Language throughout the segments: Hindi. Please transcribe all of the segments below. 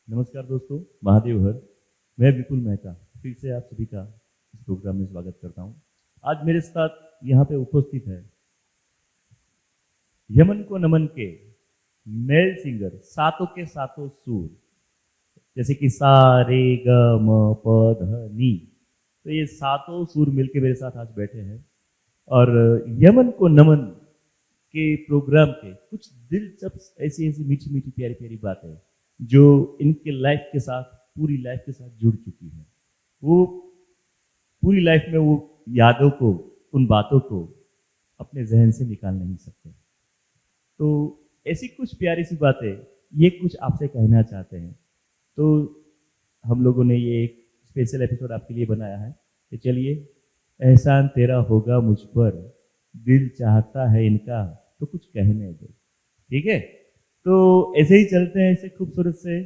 नमस्कार दोस्तों, महादेव हर। मैं विपुल मेहता फिर से आप सभी का इस प्रोग्राम में स्वागत करता हूं। आज मेरे साथ यहाँ पे उपस्थित है यमन को नमन के मेल सिंगर, सातों के सातों सुर, जैसे कि सा रे ग म प ध नी। तो ये सातों सुर मिलके मेरे साथ आज बैठे हैं और यमन को नमन के प्रोग्राम के कुछ दिलचस्प ऐसी ऐसी मीठी मीठी प्यारी प्यारी बातें जो इनके लाइफ के साथ, पूरी लाइफ के साथ जुड़ चुकी है। वो पूरी लाइफ में वो यादों को, उन बातों को अपने जहन से निकाल नहीं सकते। तो ऐसी कुछ प्यारी सी बातें ये कुछ आपसे कहना चाहते हैं। तो हम लोगों ने ये एक स्पेशल एपिसोड आपके लिए बनाया है कि चलिए, एहसान तेरा होगा मुझ पर, दिल चाहता है इनका तो कुछ कहने दो। ठीक है, तो ऐसे ही चलते हैं। ऐसे खूबसूरत से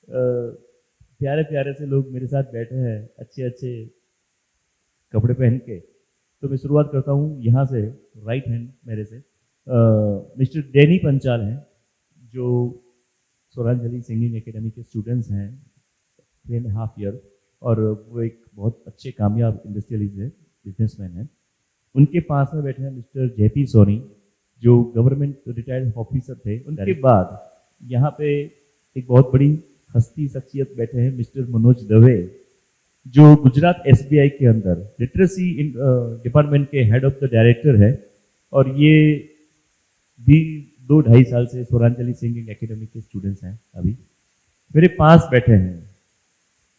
प्यारे प्यारे से लोग मेरे साथ बैठे हैं, अच्छे अच्छे कपड़े पहन के। तो मैं शुरुआत करता हूँ यहाँ से, राइट हैंड मेरे से मिस्टर डैनी पंचाल हैं, जो स्वरांजलि सिंगिंग एकेडमी के स्टूडेंट्स हैं, 3.5 ईयर, और वो एक बहुत अच्छे कामयाब इंडस्ट्रियलिस्ट है, बिजनेसमैन है। उनके पास में बैठे हैं मिस्टर जेपी सोनी, जो गवर्नमेंट रिटायर्ड ऑफिसर थे। उनके बाद यहाँ पे एक बहुत बड़ी हस्ती शख्सियत बैठे हैं, मिस्टर मनोज दवे, जो गुजरात एसबीआई के अंदर लिटरेसी डिपार्टमेंट के हेड ऑफ द डायरेक्टर है। और ये भी 2-2.5 साल से स्वरांजलि सिंगिंग एकेडमी के स्टूडेंट्स हैं। अभी मेरे पास बैठे हैं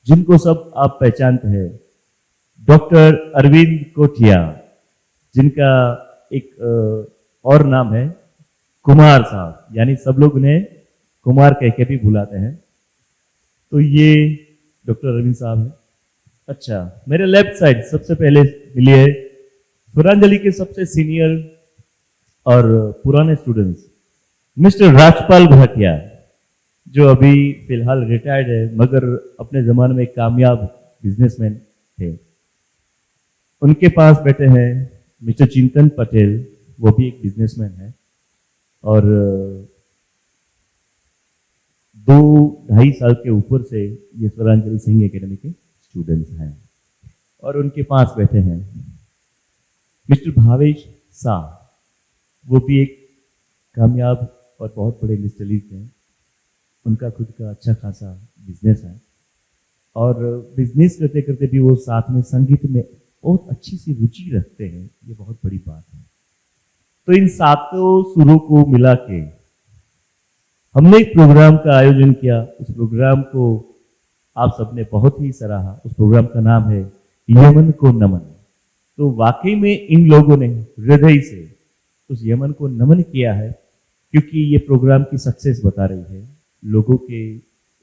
जिनको सब आप पहचानते हैं, डॉक्टर अरविंद कोठिया, जिनका एक और नाम है कुमार साहब, यानी सब लोग उन्हें कुमार कह के भी बुलाते हैं। तो ये डॉक्टर अरविंद साहब है। अच्छा, मेरे लेफ्ट साइड सबसे पहले मिलिए स्वरांजलि के सबसे सीनियर और पुराने स्टूडेंट्स, मिस्टर राजपाल भाटिया, जो अभी फिलहाल रिटायर्ड है, मगर अपने जमाने में एक कामयाब बिजनेसमैन थे। उनके पास बैठे हैं मिस्टर चिंतन पटेल, वो भी एक बिजनेसमैन है, और 2-2.5 साल के ऊपर से ये स्वरांजलि सिंगिंग एकेडमी के स्टूडेंट्स हैं। और उनके पास बैठे हैं मिस्टर भावेश शाह, वो भी एक कामयाब और बहुत बड़े इंडस्ट्रियलिस्ट हैं। उनका खुद का अच्छा खासा बिजनेस है, और बिजनेस करते करते भी वो साथ में संगीत में बहुत अच्छी सी रुचि रखते हैं। ये बहुत बड़ी बात है। तो इन सातों सुरों को मिला के हमने एक प्रोग्राम का आयोजन किया। उस प्रोग्राम को आप सबने बहुत ही सराहा। उस प्रोग्राम का नाम है यमन को नमन। तो वाकई में इन लोगों ने हृदय से उस यमन को नमन किया है, क्योंकि ये प्रोग्राम की सक्सेस बता रही है। लोगों के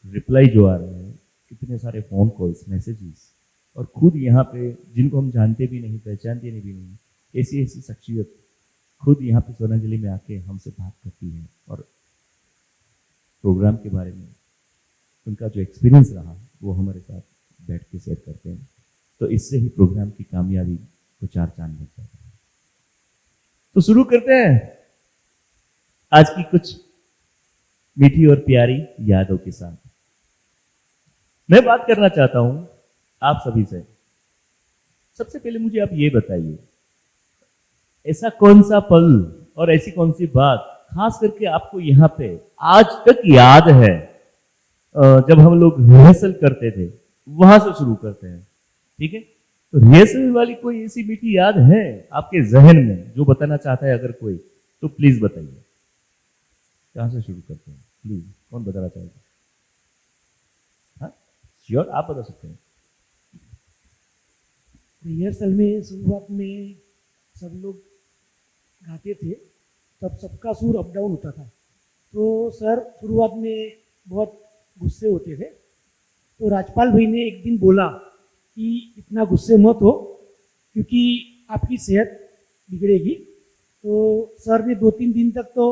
रिप्लाई जो आ रहे हैं, कितने सारे फोन कॉल्स, मैसेजेस, और खुद यहाँ पे जिनको हम जानते भी नहीं, पहचानते भी नहीं, ऐसी ऐसी शख्सियत खुद यहाँ पे स्वरांजलि में आके हमसे बात करती है और प्रोग्राम के बारे में उनका जो एक्सपीरियंस रहा वो हमारे साथ बैठ के शेयर करते हैं। तो इससे ही प्रोग्राम की कामयाबी को 4 चांद लग जाता है। तो शुरू करते हैं आज की कुछ मीठी और प्यारी यादों के साथ। मैं बात करना चाहता हूं आप सभी से। सबसे पहले मुझे आप ये बताइए, ऐसा कौन सा पल और ऐसी कौन सी बात खास करके आपको यहाँ पे आज तक याद है, जब हम लोग रिहर्सल करते थे, वहां से शुरू करते हैं। ठीक है, तो रिहर्सल वाली कोई ऐसी मीठी याद है आपके जहन में जो बताना चाहता है? अगर कोई, तो प्लीज बताइए। कहां से शुरू करते हैं प्लीज? कौन बताना चाहेगा? हाँ, श्योर, आप बता सकते हैं। रिहर्सल में शुरुआत में सब लोग गाते थे, तब सबका सुर अप डाउन होता था। तो सर शुरुआत में बहुत गुस्से होते थे। तो राजपाल भाई ने एक दिन बोला कि इतना गुस्से मत हो, क्योंकि आपकी सेहत बिगड़ेगी। तो सर ने 2-3 दिन तक तो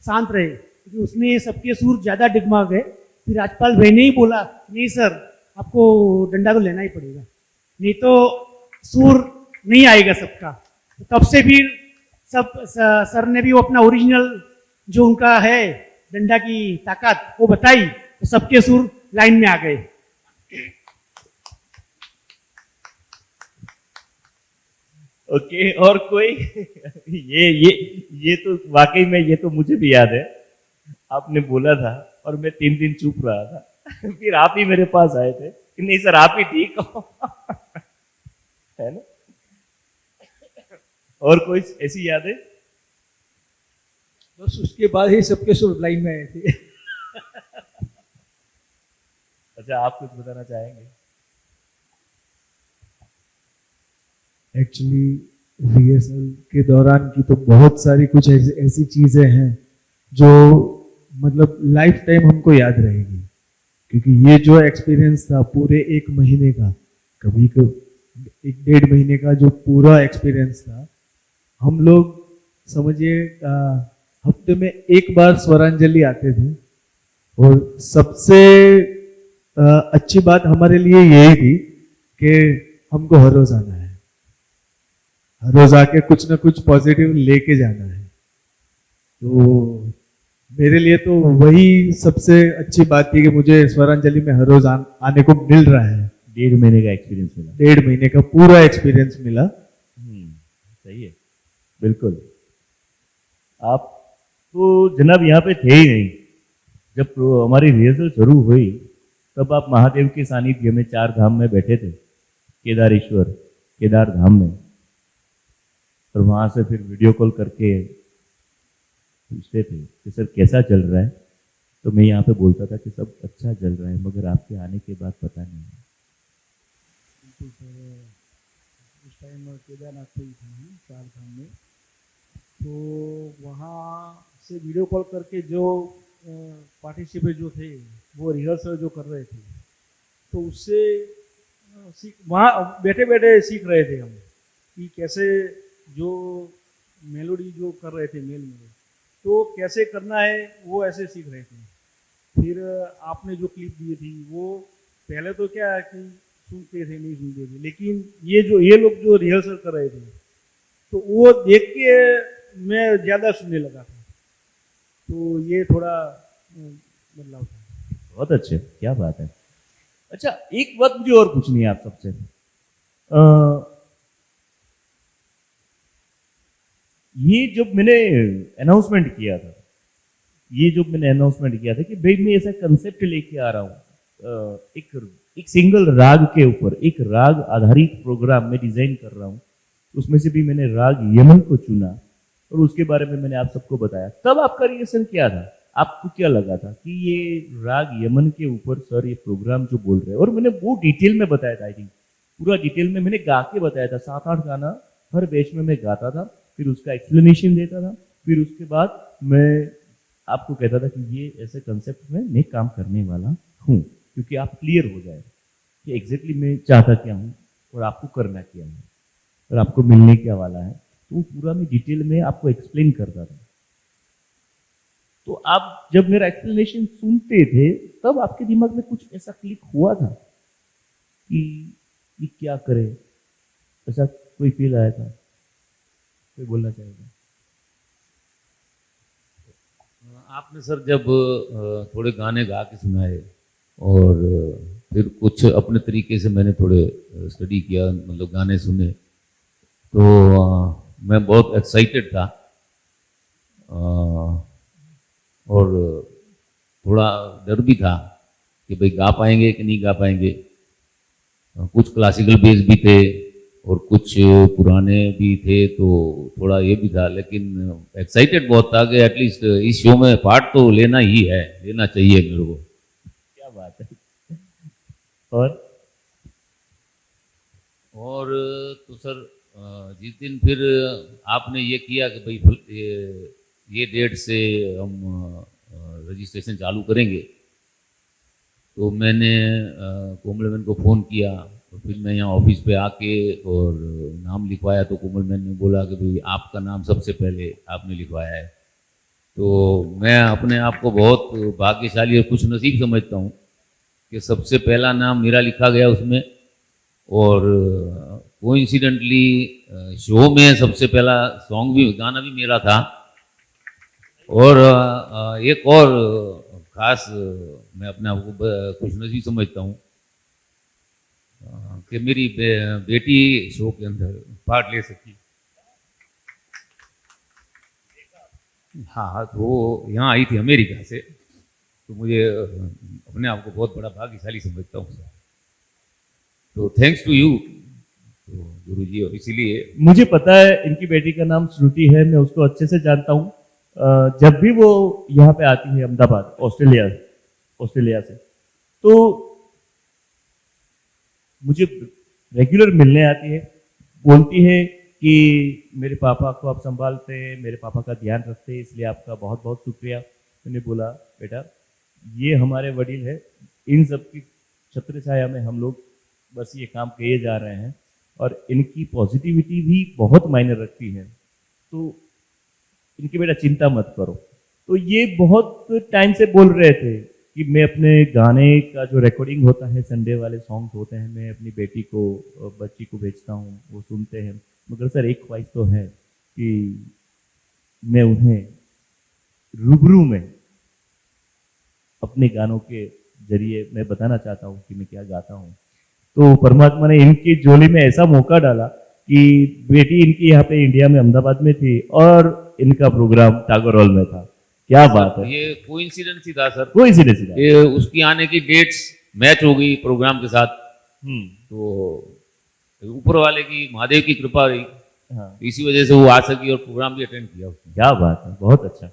शांत रहे, क्योंकि उसने सबके सुर ज़्यादा डिगमा गए। फिर राजपाल भाई ने ही बोला, नहीं सर, आपको डंडा तो लेना ही पड़ेगा, नहीं तो सुर नहीं आएगा सबका। तो तब से फिर सब सर ने भी वो अपना ओरिजिनल जो उनका है डंडा की ताकत वो बताई, सबके सुर लाइन में आ गए। ओके, और कोई? ये तो वाकई में, ये तो मुझे भी याद है, आपने बोला था और मैं 3 दिन चुप रहा था। फिर आप ही मेरे पास आए थे कि नहीं सर आप ही ठीक हो। है ना? और कोई ऐसी याद है? बस उसके बाद ही सबके सुर लाइन में आए थे। अच्छा, आप कुछ बताना चाहेंगे? एक्चुअली रिहर्सल के दौरान की तो बहुत सारी कुछ ऐसी चीजें हैं जो मतलब लाइफ टाइम हमको याद रहेगी, क्योंकि ये जो एक्सपीरियंस था पूरे 1 महीने का, कभी 1-1.5 महीने का जो पूरा एक्सपीरियंस था, हम लोग समझिए हफ्ते में 1 बार स्वरांजलि आते थे। और सबसे अच्छी बात हमारे लिए यही थी कि हमको हर रोज आना है, हर रोज आके कुछ ना कुछ पॉजिटिव लेके जाना है। तो मेरे लिए तो वही सबसे अच्छी बात थी कि मुझे स्वरांजलि में हर रोज आने को मिल रहा है। 1.5 महीने का एक्सपीरियंस मिला। 1.5 महीने का पूरा एक्सपीरियंस मिला। सही है, बिल्कुल। आप तो जनाब यहाँ पे थे ही नहीं जब हमारी रिहर्सल शुरू हुई, तब आप महादेव के सानिध्य में 4 धाम में बैठे थे, केदारेश्वर, केदार धाम में। और वहां से फिर वीडियो कॉल करके पूछते थे कि सर कैसा चल रहा है, तो मैं यहाँ पे बोलता था कि सब अच्छा चल रहा है, मगर आपके आने के बाद पता नहीं है। बिल्कुल सर, उस टाइम केदारनाथ पे ही थे 4 धाम में, तो वहाँ से वीडियो कॉल करके जो पार्टिसिपेट जो थे वो रिहर्सल जो कर रहे थे, तो उससे वहाँ बैठे बैठे सीख रहे थे हम कि कैसे जो मेलोडी जो कर रहे थे मेल में, तो कैसे करना है वो ऐसे सीख रहे थे। फिर आपने जो क्लिप दी थी वो पहले तो क्या है कि सुनते थे नहीं सुनते थे, लेकिन ये लोग जो रिहर्सल कर रहे थे तो वो देख के मैं ज़्यादा सुनने लगा था, तो ये थोड़ा बदलाव था। बहुत अच्छे, क्या बात है। अच्छा, एक बात मुझे और पूछनी है आप सबसे। ये जब मैंने अनाउंसमेंट किया था, कि भाई मैं ऐसा कंसेप्ट लेके आ रहा हूँ, एक सिंगल राग के ऊपर, एक राग आधारित प्रोग्राम में डिजाइन कर रहा हूँ, उसमें से भी मैंने राग यमन को चुना और उसके बारे में मैंने आप सबको बताया। तब आपका रिएक्शन क्या था? आपको क्या लगा था कि ये राग यमन के ऊपर सर ये प्रोग्राम जो बोल रहे हैं? और मैंने वो डिटेल में बताया था, आई थिंक पूरा डिटेल में मैंने गा के बताया था। 7-8 गाना हर बैच में मैं गाता था, फिर उसका एक्सप्लेनेशन देता था, फिर उसके बाद मैं आपको कहता था कि ये ऐसे कंसेप्ट में मैं काम करने वाला हूँ, क्योंकि आप क्लियर हो जाए कि एग्जैक्टली मैं चाहता क्या हूँ और आपको करना क्या है और आपको मिलने क्या वाला है। तो पूरा मैं डिटेल में आपको एक्सप्लेन करता था। तो आप जब मेरा एक्सप्लेनेशन सुनते थे तब आपके दिमाग में कुछ ऐसा क्लिक हुआ था कि ये क्या करे, ऐसा कोई फील आया था? कोई बोलना चाहेगा? आपने सर जब थोड़े गाने गा के सुनाए और फिर कुछ अपने तरीके से मैंने थोड़े स्टडी किया, मतलब गाने सुने, तो मैं बहुत एक्साइटेड था और थोड़ा डर भी था कि भाई गा पाएंगे कि नहीं गा पाएंगे। कुछ क्लासिकल बेस भी थे और कुछ पुराने भी थे, तो थोड़ा ये भी था, लेकिन एक्साइटेड बहुत था कि एटलीस्ट इस शो में पार्ट तो लेना ही है, लेना चाहिए मेरे को। क्या बात है। और तो सर जिस दिन फिर आपने ये किया कि भाई ये डेट से हम रजिस्ट्रेशन चालू करेंगे, तो मैंने कोमल मैन को फ़ोन किया और फिर मैं यहाँ ऑफिस पे आके और नाम लिखवाया, तो कोमल मैन ने बोला कि भाई आपका नाम सबसे पहले आपने लिखवाया है। तो मैं अपने आप को बहुत भाग्यशाली और खुश नसीब समझता हूँ कि सबसे पहला नाम मेरा लिखा गया उसमें, और कोइंसिडेंटली शो में सबसे पहला सॉन्ग भी, गाना भी मेरा था। और एक और खास मैं अपने आप को खुशनसीब समझता हूँ कि मेरी बेटी शो के अंदर पार्ट ले सकी। हाँ हाँ, तो वो यहाँ आई थी अमेरिका से, तो मुझे अपने आप को बहुत बड़ा भाग्यशाली समझता हूँ। तो थैंक्स टू यू तो गुरु जी, और इसीलिए मुझे पता है इनकी बेटी का नाम श्रुति है, मैं उसको अच्छे से जानता हूँ। जब भी वो यहाँ पे आती है अहमदाबाद ऑस्ट्रेलिया से, तो मुझे रेगुलर मिलने आती है, बोलती है कि मेरे पापा को आप संभालते हैं, मेरे पापा का ध्यान रखते हैं, इसलिए आपका बहुत बहुत शुक्रिया। मैंने बोला बेटा ये हमारे वडील है, इन सब की छत्र छाया में हम लोग बस ये काम किए जा रहे हैं, और इनकी पॉजिटिविटी भी बहुत मायने रखती है, तो इनकी बेटा चिंता मत करो। तो ये बहुत टाइम से बोल रहे थे कि मैं अपने गाने का जो रिकॉर्डिंग होता है, संडे वाले सॉन्ग्स होते हैं, मैं अपनी बेटी को बच्ची को भेजता हूँ, वो सुनते हैं। मगर सर एक ख्वाहिश तो है कि मैं उन्हें रूबरू में अपने गानों के जरिए मैं बताना चाहता हूँ कि मैं क्या गाता हूँ। तो परमात्मा ने इनकी झोली में ऐसा मौका डाला कि बेटी इनकी यहाँ पे इंडिया में अहमदाबाद में थी और इनका प्रोग्राम टागोर हॉल में था। क्या बात है, ये कोइंसिडेंस ही था सर, कोई सीरियस नहीं। ये उसकी आने की डेट्स मैच हो गई प्रोग्राम के साथ, तो ऊपर वाले की महादेव की कृपा रही, हाँ, इसी वजह से वो आ सकी और प्रोग्राम भी अटेंड किया उसने। क्या बात है, बहुत अच्छा।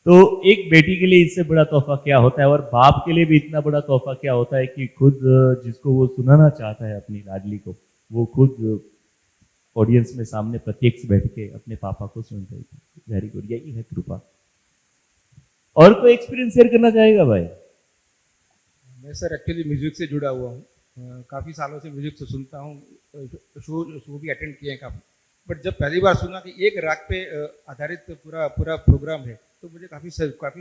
तो एक बेटी के लिए इससे बड़ा तोहफा क्या होता है, और बाप के लिए भी इतना बड़ा तोहफा क्या होता है कि खुद जिसको वो सुनाना चाहता है अपनी लाडली को, वो खुद ऑडियंस में सामने प्रत्यक्ष बैठ के अपने पापा को सुन रही थी। वेरी गुड, यही है कृपा। और कोई एक्सपीरियंस शेयर करना चाहेगा भाई? मैं सर एक्चुअली म्यूजिक से जुड़ा हुआ हूँ, काफ़ी सालों से म्यूजिक से सुनता हूँ, शो भी अटेंड किए हैं काफ़ी। बट जब पहली बार सुना कि एक राग पे आधारित पूरा प्रोग्राम है, तो मुझे काफ़ी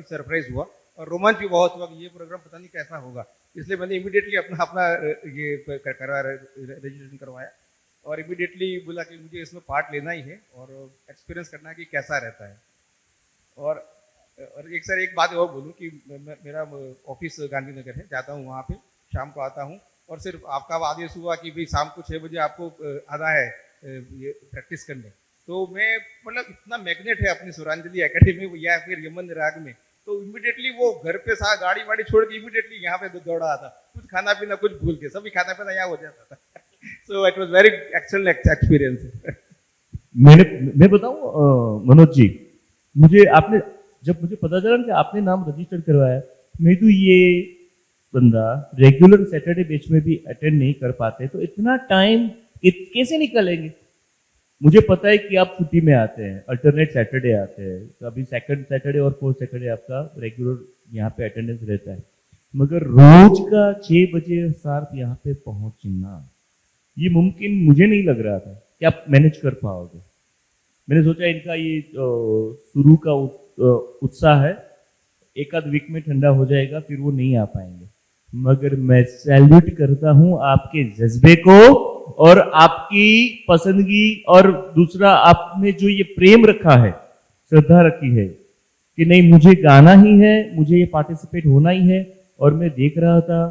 सरप्राइज हुआ और रोमांच भी बहुत हुआ कि ये प्रोग्राम पता नहीं कैसा होगा। इसलिए मैंने इमीडिएटली अपना ये रजिस्ट्रेशन करवाया और इमीडिएटली बोला कि मुझे इसमें पार्ट लेना ही है और एक्सपीरियंस करना है कि कैसा रहता है। और एक बात और बोलूँ कि मेरा ऑफिस गांधीनगर है, जाता हूँ वहाँ पे, शाम को आता हूँ और सिर्फ आपका आदेश हुआ कि भाई शाम को 6 बजे आपको आना है ये प्रैक्टिस करने, तो मैं मतलब इतना मैग्नेट है अपनी स्वरांजलि एकेडमी या फिर यमन राग में, तो इमीडिएटली वो घर पे साथ गाड़ी वाड़ी छोड़ के इमीडिएटली यहाँ पे दौड़ा आता, कुछ खाना पीना कुछ भूल के, सभी खाना पीना यहाँ हो जाता था। So it was very excellent experience. मैं बताऊं मनोज जी, जब मुझे पता चला कि आपने नाम रजिस्टर करवाया, मैं तो ये बंदा रेगुलर सैटरडे बैच में भी अटेंड नहीं कर पाते, तो इतना टाइम कैसे निकालेंगे? मुझे पता है कि आप छुट्टी में आते हैं, अल्टरनेट सैटरडे आते हैं, तो अभी सेकंड सैटरडे और फोर्थ सैटरडे आपका रेगुलर यहाँ पे अटेंडेंस रहता है, मगर रोज का 6 बजे शार्प यहाँ पे पहुंचना ये मुमकिन मुझे नहीं लग रहा था कि आप मैनेज कर पाओगे। मैंने सोचा इनका ये शुरू का उत्साह है, एक आध वीक में ठंडा हो जाएगा, फिर वो नहीं आ पाएंगे। मगर मैं सैल्यूट करता हूं आपके जज्बे को और आपकी पसंदगी, और दूसरा आपने जो ये प्रेम रखा है, श्रद्धा रखी है कि नहीं मुझे गाना ही है, मुझे ये पार्टिसिपेट होना ही है। और मैं देख रहा था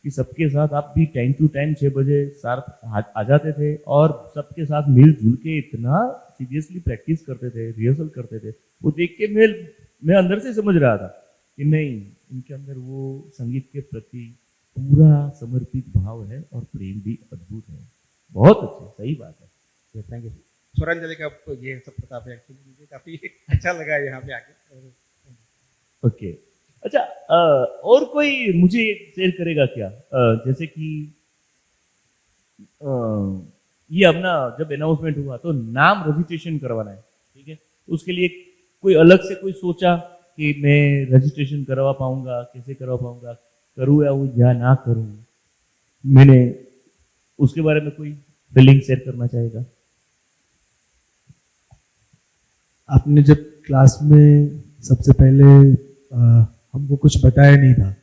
कि सबके साथ आप भी टाइम टू टाइम 6 बजे शार्प आ जाते थे और सबके साथ मिलजुल के इतना सीरियसली प्रैक्टिस करते थे, रिहर्सल करते थे। वो देख के मैं अंदर से समझ रहा था कि नहीं, इनके अंदर वो संगीत के प्रति पूरा समर्पित भाव है और प्रेम भी अद्भुत है। बहुत अच्छे, सही बात है। Thank you. स्वरांजलि का ये सब प्रताप है, एक्चुअली मुझे काफ़ी अच्छा लगा यहाँ पे आके। ओके, अच्छा, और कोई मुझे शेयर करेगा क्या? जैसे कि ये अपना जब अनाउंसमेंट हुआ तो नाम रजिस्ट्रेशन करवाना है, ठीक है, उसके लिए कोई अलग से कोई सोचा कि मैं रजिस्ट्रेशन करवा पाऊंगा, कैसे करवा पाऊंगा, करूँ या ना करूँ? मैंने उसके बारे में कोई फीलिंग शेयर करना चाहेगा? आपने जब क्लास में सबसे पहले हमको कुछ बताया नहीं था,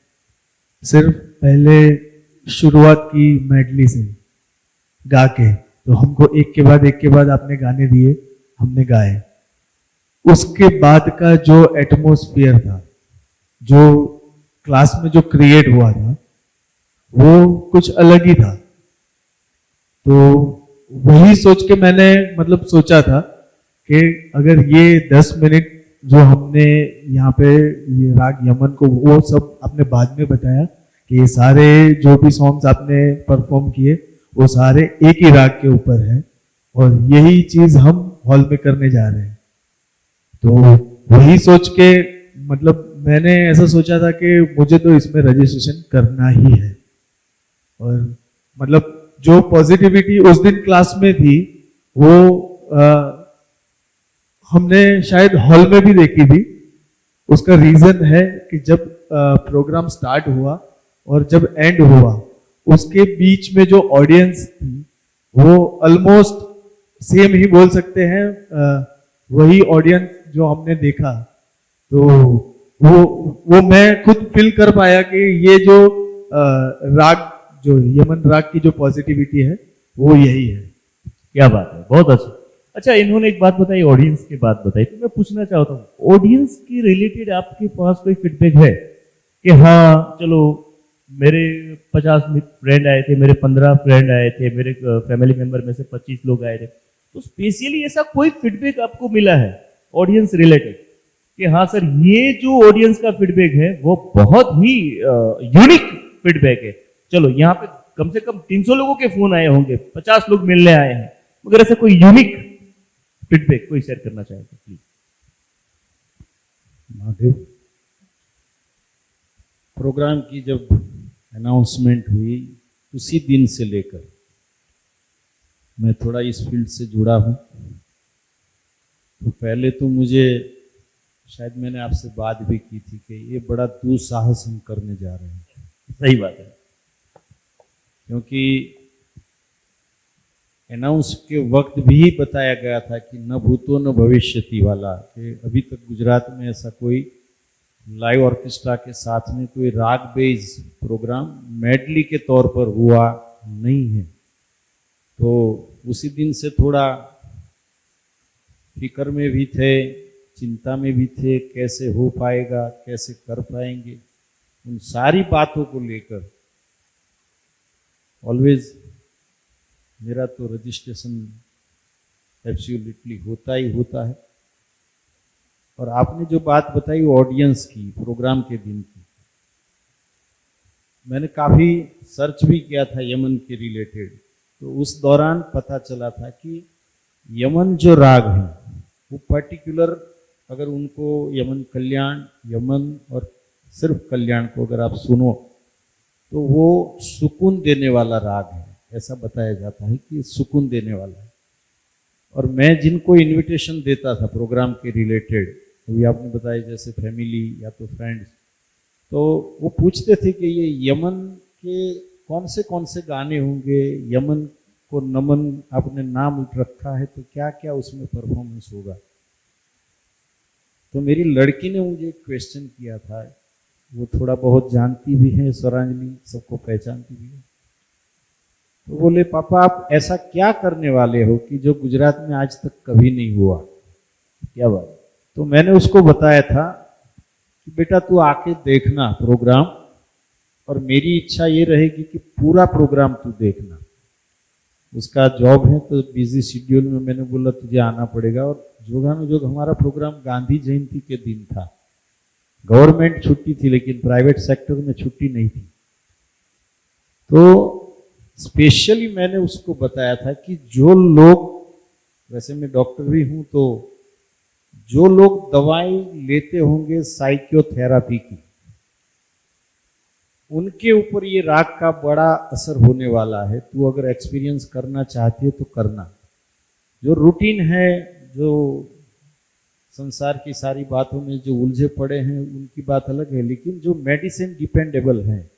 सिर्फ पहले शुरुआत की मेडली से गा के, तो हमको एक के बाद आपने गाने दिए, हमने गाए। उसके बाद का जो एटमॉस्फेयर था जो क्लास में जो क्रिएट हुआ था वो कुछ अलग ही था। तो वही सोच के मैंने मतलब सोचा था कि अगर ये 10 मिनट जो हमने यहाँ पे ये राग यमन को, वो सब आपने बाद में बताया कि ये सारे जो भी सॉन्ग्स आपने परफॉर्म किए वो सारे एक ही राग के ऊपर है और यही चीज हम हॉल में करने जा रहे हैं। तो वही सोच के मतलब मैंने ऐसा सोचा था कि मुझे तो इसमें रजिस्ट्रेशन करना ही है। और मतलब जो पॉजिटिविटी उस दिन क्लास में थी वो हमने शायद हॉल में भी देखी थी। उसका रीजन है कि जब प्रोग्राम स्टार्ट हुआ और जब एंड हुआ उसके बीच में जो ऑडियंस थी वो ऑलमोस्ट सेम ही बोल सकते हैं, वही ऑडियंस जो हमने देखा। तो वो मैं खुद फील कर पाया कि ये जो राग, जो यमन राग की जो पॉजिटिविटी है वो यही है। क्या बात है, बहुत अच्छा। अच्छा, इन्होंने एक बात बताई, ऑडियंस की बात बताई, तो मैं पूछना चाहता हूँ ऑडियंस के रिलेटेड आपके पास कोई फीडबैक है कि हाँ चलो मेरे 50 फ्रेंड आए थे, मेरे 15 फ्रेंड आए थे, मेरे फैमिली मेंबर में से 25 लोग आए थे, तो स्पेशली ऐसा कोई फीडबैक आपको मिला है ऑडियंस रिलेटेड कि हाँ सर ये जो ऑडियंस का फीडबैक है वो बहुत ही यूनिक फीडबैक है, चलो यहाँ पे कम से कम 300 लोगों के फोन आए होंगे, 50 लोग मिलने आए हैं, मगर ऐसा कोई यूनिक फीडबैक कोई शेयर करना चाहे तो प्लीज। महादेव, प्रोग्राम की जब अनाउंसमेंट हुई उसी दिन से लेकर मैं थोड़ा इस फील्ड से जुड़ा हूँ। तो पहले तो मुझे, शायद मैंने आपसे बात भी की थी कि ये बड़ा दुस्साहस हम करने जा रहे हैं। सही बात है, क्योंकि अनाउंस के वक्त भी बताया गया था कि न भूतो न भविष्यति वाला, कि अभी तक गुजरात में ऐसा कोई लाइव ऑर्केस्ट्रा के साथ में कोई राग बेस प्रोग्राम मेडली के तौर पर हुआ नहीं है। तो उसी दिन से थोड़ा फिक्र में भी थे, चिंता में भी थे, कैसे हो पाएगा, कैसे कर पाएंगे, उन सारी बातों को लेकर ऑलवेज मेरा तो रजिस्ट्रेशन एब्सोल्युटली होता ही होता है। और आपने जो बात बताई ऑडियंस की, प्रोग्राम के दिन की, मैंने काफ़ी सर्च भी किया था यमन के रिलेटेड। तो उस दौरान पता चला था कि यमन जो राग है वो पर्टिकुलर, अगर उनको यमन कल्याण, यमन और सिर्फ कल्याण को अगर आप सुनो तो वो सुकून देने वाला राग है, ऐसा बताया जाता है कि सुकून देने वाला है। और मैं जिनको इनविटेशन देता था प्रोग्राम के रिलेटेड, अभी आपने बताया जैसे फैमिली या तो फ्रेंड्स, तो वो पूछते थे कि ये यमन के कौन से गाने होंगे, यमन को नमन आपने नाम रखा है तो क्या क्या उसमें परफॉर्मेंस होगा। तो मेरी लड़की ने मुझे क्वेश्चन किया था, वो थोड़ा बहुत जानती भी है, स्वरांजलि सबको पहचानती भी है। तो बोले पापा आप ऐसा क्या करने वाले हो कि जो गुजरात में आज तक कभी नहीं हुआ। क्या बात। तो मैंने उसको बताया था कि बेटा तू आके देखना प्रोग्राम, और मेरी इच्छा ये रहेगी कि पूरा प्रोग्राम तू देखना। उसका जॉब है तो बिजी शेड्यूल में मैंने बोला तुझे आना पड़ेगा। और जोगानुजोग हमारा प्रोग्राम गांधी जयंती के दिन था, गवर्नमेंट छुट्टी थी लेकिन प्राइवेट सेक्टर में छुट्टी नहीं थी। तो स्पेशली मैंने उसको बताया था कि जो लोग, वैसे मैं डॉक्टर भी हूं, तो जो लोग दवाई लेते होंगे साइकोथेरापी की, उनके ऊपर ये राग का बड़ा असर होने वाला है। तू अगर एक्सपीरियंस करना चाहती है तो करना। जो रूटीन है, जो संसार की सारी बातों में जो उलझे पड़े हैं उनकी बात अलग है, लेकिन जो मेडिसिन डिपेंडेबल हैं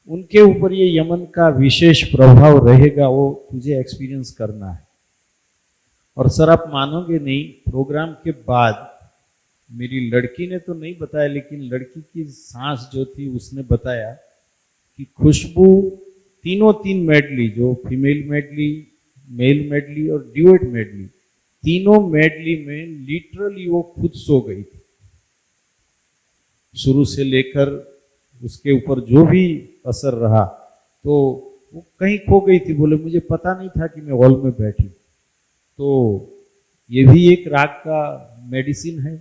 उनके ऊपर ये यमन का विशेष प्रभाव रहेगा, वो तुझे एक्सपीरियंस करना है। और सर आप मानोगे नहीं, प्रोग्राम के बाद मेरी लड़की ने तो नहीं बताया, लेकिन लड़की की सांस जो थी उसने बताया कि खुशबू तीन मेडली, जो फीमेल मेडली, मेल मेडली और ड्यूएट मेडली, तीनों मेडली में लिटरली वो खुद सो गई थी। शुरू से लेकर उसके ऊपर जो भी असर रहा तो वो कहीं खो गई थी। बोले मुझे पता नहीं था कि मैं हॉल में बैठी। तो ये भी एक राग का मेडिसिन है।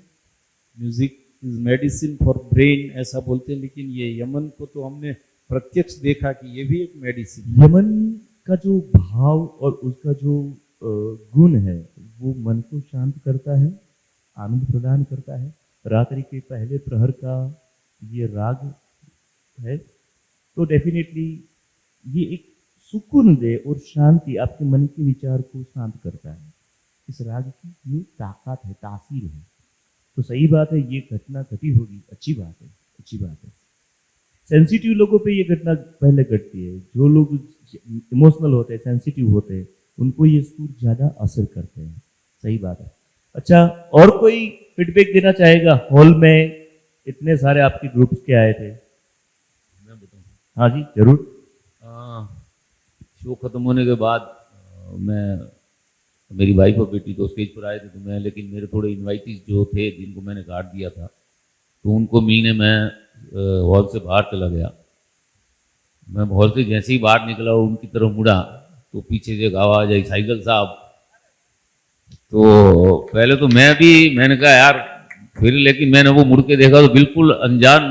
Music is medicine for brain ऐसा बोलते हैं, लेकिन ये यमन को तो हमने प्रत्यक्ष देखा कि ये भी एक मेडिसिन। यमन का जो भाव और उसका जो गुण है वो मन को शांत करता है, आनंद प्रदान करता है। रात्रि के पहले प्रहर का ये राग है तो डेफिनेटली ये एक सुकून दे और शांति आपके मन के विचार को शांत करता है। इस राग की ये ताकत है, तासीर है। तो सही बात है, ये घटना घटी होगी, अच्छी बात है, अच्छी बात है। सेंसिटिव लोगों पे ये घटना पहले घटती है। जो लोग इमोशनल होते हैं, सेंसिटिव होते हैं, उनको ये सुर ज्यादा असर करते हैं। सही बात है। अच्छा, और कोई फीडबैक देना चाहेगा? हॉल में इतने सारे आपके ग्रुप्स के आए थे। मैं बताऊँ? हाँ जी जरूर। शो खत्म होने के बाद मेरी वाइफ और बेटी तो स्टेज पर आए थे, तो मैं, लेकिन मेरे थोड़े इनवाइटीज जो थे जिनको मैंने कार्ड दिया था, तो उनको मिलने मैं हॉल से बाहर चला गया। मैं हॉल से जैसे ही बाहर निकला और उनकी तरफ मुड़ा तो पीछे से एक आवाज आई, साइकिल साहब। तो पहले तो मैंने कहा यार फिर, लेकिन मैंने वो मुड़ के देखा तो बिल्कुल अनजान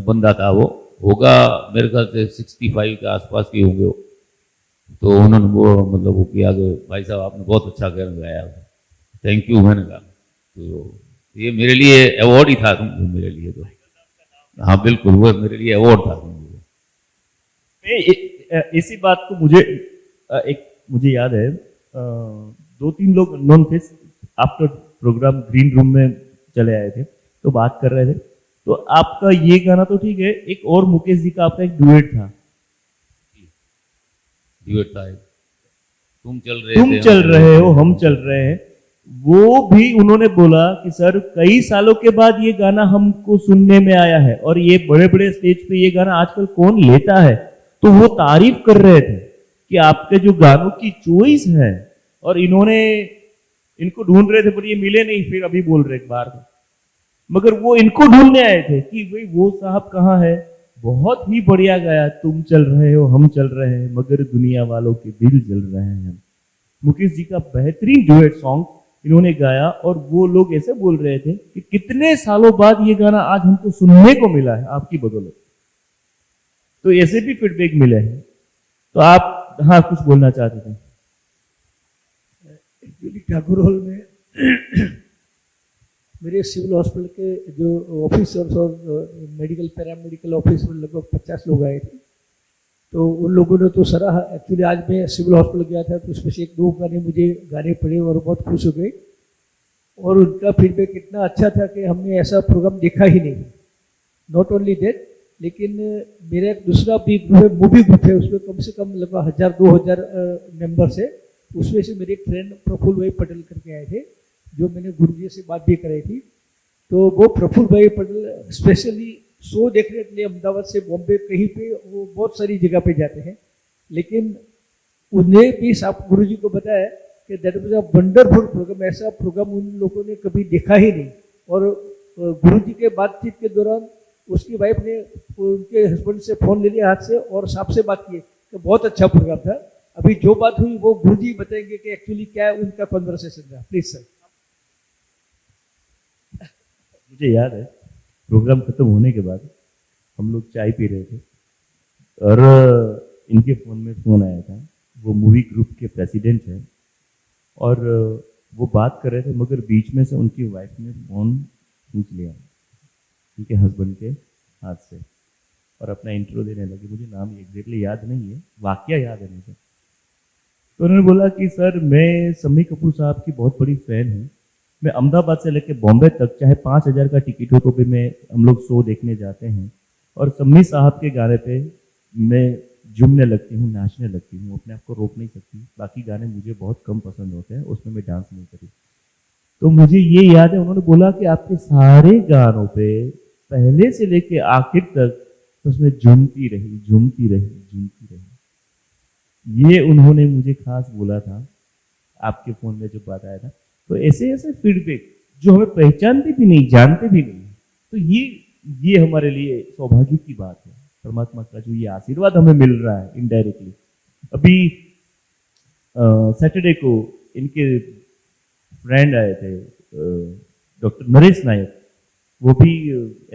बंदा था। वो होगा मेरे ख्याल से 65 के आसपास के होंगे वो। तो उन्होंने वो मतलब वो किया कि भाई साहब आपने बहुत अच्छा गाना गाया, थैंक यू। मैंने कहा तो ये मेरे लिए अवार्ड ही था तुमको, मेरे लिए तो। हाँ बिल्कुल, वो मेरे लिए अवार्ड था तुमको। इसी बात को मुझे याद है, 2-3 लोग नॉन थे आफ्टर प्रोग्राम ग्रीन रूम में चले आए थे तो बात कर रहे थे। तो आपका ये गाना तो ठीक है, एक और मुकेश जी का आपका एक डुएट था। डुएट था, तुम चल रहे हो हम चल रहे हैं। वो भी उन्होंने बोला कि सर कई सालों के बाद ये गाना हमको सुनने में आया है और ये बड़े बड़े स्टेज पे ये गाना आजकल कौन लेता है। तो वो तारीफ कर रहे थे कि आपके जो गानों की चॉइस है, और इनको ढूंढ रहे थे पर ये मिले नहीं, फिर अभी बोल रहे एक बार, मगर वो इनको ढूंढने आए थे कि भाई वो साहब कहाँ है। बहुत ही बढ़िया गाया, तुम चल रहे हो हम चल रहे हैं, मगर दुनिया वालों के दिल जल रहे हैं। मुकेश जी का बेहतरीन डुएट सॉन्ग इन्होंने गाया और वो लोग ऐसे बोल रहे थे कि कितने सालों बाद ये गाना आज हमको सुनने को मिला है आपकी बदौलत। तो ऐसे भी फीडबैक मिले हैं। तो आप हाँ कुछ बोलना चाहते थे? एक्चुअली ठाकुर हॉल में मेरे सिविल हॉस्पिटल के जो ऑफिसर्स और मेडिकल पैरामेडिकल ऑफिसर लगभग 50 लोग आए थे। तो उन लोगों ने तो सराहा। एक्चुअली आज मैं सिविल हॉस्पिटल गया था तो उसमें से 1-2 गाने मुझे गाने पड़े और बहुत खुश हो गए। और उनका फीडबैक इतना अच्छा था कि हमने ऐसा प्रोग्राम देखा ही नहीं। नॉट ओनली दैट, लेकिन मेरा एक दूसरा भी ग्रुप है, मूवी ग्रुप है, उसमें कम से कम लगभग 1000-2000 मेंबर्स है। उसमें से मेरे एक फ्रेंड प्रफुल्ल भाई पटेल करके आए थे, जो मैंने गुरु जी से बात भी कराई थी। तो वो प्रफुल्ल भाई पटेल स्पेशली शो देखने के लिए अहमदाबाद से बॉम्बे कहीं पे वो बहुत सारी जगह पे जाते हैं, लेकिन उन्हें भी साहब गुरु जी को बताया कि that was a wonderful program. ऐसा प्रोग्राम उन लोगों ने कभी देखा ही नहीं। और गुरु जी के बातचीत के दौरान उसकी वाइफ ने उनके हस्बैंड से फोन ले लिया हाथ से और साहब से बात की कि बहुत अच्छा प्रोग्राम था। अभी जो बात हुई वो गुरु जी बताएंगे कि एक्चुअली क्या उनका कन्वर्सेशन रहा। Please sir. मुझे याद है प्रोग्राम खत्म होने के बाद हम लोग चाय पी रहे थे और इनके फोन में फोन आया था। वो मूवी ग्रुप के प्रेसिडेंट है और वो बात कर रहे थे, मगर बीच में से उनकी वाइफ ने फोन खींच लिया उनके हस्बैंड के हाथ से और अपना इंट्रो देने लगे। मुझे नाम एग्जैक्टली याद नहीं है, वाकया याद है मुझे। तो उन्होंने बोला कि सर मैं शम्मी कपूर साहब की बहुत बड़ी फैन हूँ। मैं अहमदाबाद से लेकर बॉम्बे तक चाहे 5000 का टिकट हो तो भी हम लोग शो देखने जाते हैं और शम्मी साहब के गाने पे मैं झूमने लगती हूँ, नाचने लगती हूँ, अपने आप को रोक नहीं सकती। बाकी गाने मुझे बहुत कम पसंद होते हैं, उसमें मैं डांस नहीं करती। तो मुझे ये याद है उन्होंने बोला कि आपके सारे गानों पे पहले से लेके आखिर तक तो उसमें झूमती रही झूमती रही झूमती रही। ये उन्होंने मुझे खास बोला था आपके फोन में जब बात आया था। तो ऐसे ऐसे फीडबैक जो हमें पहचानते भी नहीं, जानते भी नहीं, तो ये ये हमारे लिए सौभाग्य की बात है, परमात्मा का जो ये आशीर्वाद हमें मिल रहा है इनडायरेक्टली। अभी सैटरडे को इनके फ्रेंड आए थे डॉक्टर नरेश नायक, वो भी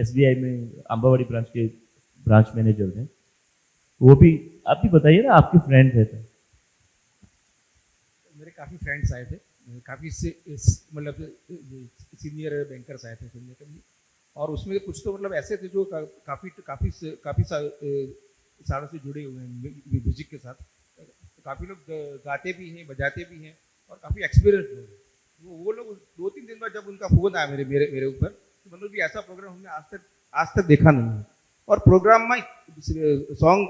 एसबीआई में आंबावाड़ी ब्रांच के ब्रांच मैनेजर थे। वो भी, आप भी बताइए ना, आपके फ्रेंड थे तो। मेरे काफ़ी फ्रेंड्स आए थे, काफ़ी मतलब सीनियर बैंकर्स आए थे सुनने के लिए, और उसमें कुछ तो मतलब ऐसे थे जो काफ़ी सालों से जुड़े हुए हैं म्यूजिक के साथ। काफ़ी लोग गाते भी हैं, बजाते भी हैं, और काफ़ी एक्सपीरियंस लोग हैं। वो लोग 2-3 दिन बाद जब उनका फ़ोन आया मेरे ऊपर, तो मतलब भी ऐसा प्रोग्राम हमने आज तक देखा नहीं है। और प्रोग्राम में सॉन्ग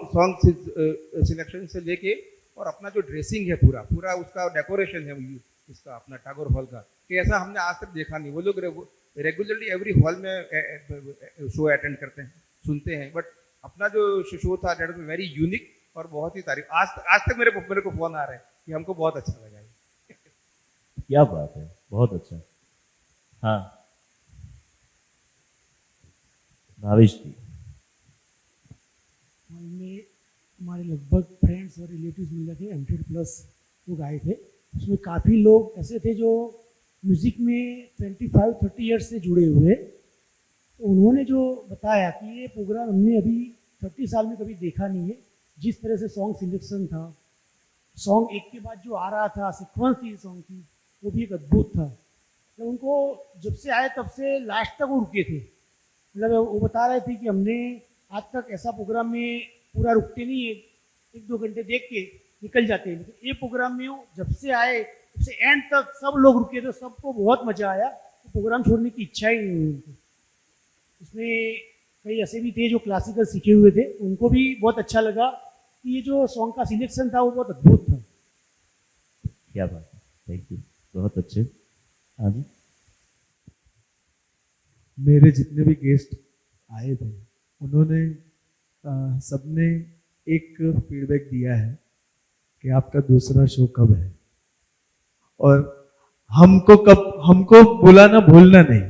सिलेक्शन से लेके और अपना जो ड्रेसिंग है, पूरा उसका डेकोरेशन है इसका अपना टैगोर हॉल का, कि ऐसा हमने आज तक देखा नहीं। वो लोग रेगुलरली एवरी हॉल में शो अटेंड करते हैं, सुनते हैं, बट अपना जो शो था दैट वाज वेरी यूनिक और बहुत ही तारीफ। आज तक मेरे को फोन आ रहा है कि हमको बहुत अच्छा लगा है। क्या बात है, बहुत अच्छा। हाँ भावेश जी। में हमारे लगभग फ्रेंड्स और रिलेटिव्स मिल गए थे, 100+ लोग आए थे। उसमें काफ़ी लोग ऐसे थे जो म्यूज़िक में 25-30 ईयर्स से जुड़े हुए। तो उन्होंने जो बताया कि ये प्रोग्राम हमने अभी 30 साल में कभी देखा नहीं है। जिस तरह से सॉन्ग सिलेक्शन था, सॉन्ग एक के बाद जो आ रहा था, सीक्वेंस थी सॉन्ग की, वो भी एक अद्भुत था। तो उनको जब से आए तब से लास्ट तक वो रुके थे। मतलब वो बता रहे थे कि हमने आज तक ऐसा प्रोग्राम में पूरा रुकते नहीं है, 1-2 घंटे देख के निकल जाते हैं, लेकिन ये प्रोग्राम में जब से आए तब से एंड तक सब लोग रुके थे, सबको बहुत मजा आया। तो प्रोग्राम छोड़ने की इच्छा ही नहीं हुई उनको। उसमें कई ऐसे भी थे जो क्लासिकल सीखे हुए थे, उनको भी बहुत अच्छा लगा कि ये जो सॉन्ग का सिलेक्शन था वो बहुत अद्भुत था। क्या बात है, थैंक यू, बहुत अच्छे। हाँ जी। मेरे जितने भी गेस्ट आए थे उन्होंने सबने एक फीडबैक दिया है कि आपका दूसरा शो कब है, और हमको बुलाना भूलना नहीं।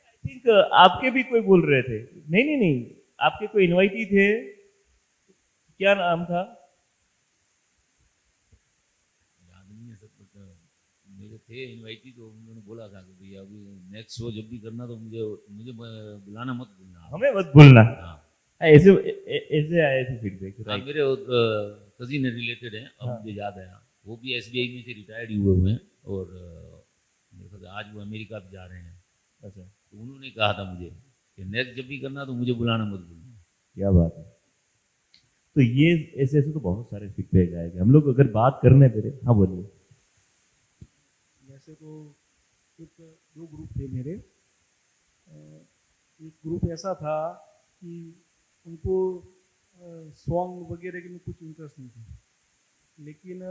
आई थिंक आपके भी कोई बोल रहे थे, नहीं, आपके कोई इनवाइटी थे, क्या नाम था? याद नहीं है सब, मेरे थे इनवाइटी, तो उन्होंने बोला था कि भैया अभी नेक्स्ट शो जब भी करना तो मुझे बुलाना मत भूलना। हमें मत भूलना। हाँ, ऐसे आए थे फीडबैक, हाँ, राइट। मेरे कजिन रिलेटेड हैं, अब हाँ। मुझे याद आया। वो भी एसबीआई में से रिटायर्ड हुए हैं, और मेरे ख्याल से आज वो अमेरिका भी जा रहे हैं। अच्छा, तो उन्होंने कहा था मुझे कि नेक्स्ट जब भी करना तो मुझे बुलाना मत भूलना। क्या बात है। तो ये ऐसे तो बहुत सारे फीडबैक आएंगे। हम लोग अगर बात करने पे, हाँ बोलिए। वैसे तो दो ग्रुप थे मेरे। एक ग्रुप ऐसा था कि उनको सॉन्ग वगैरह में कुछ इंटरेस्ट नहीं था, लेकिन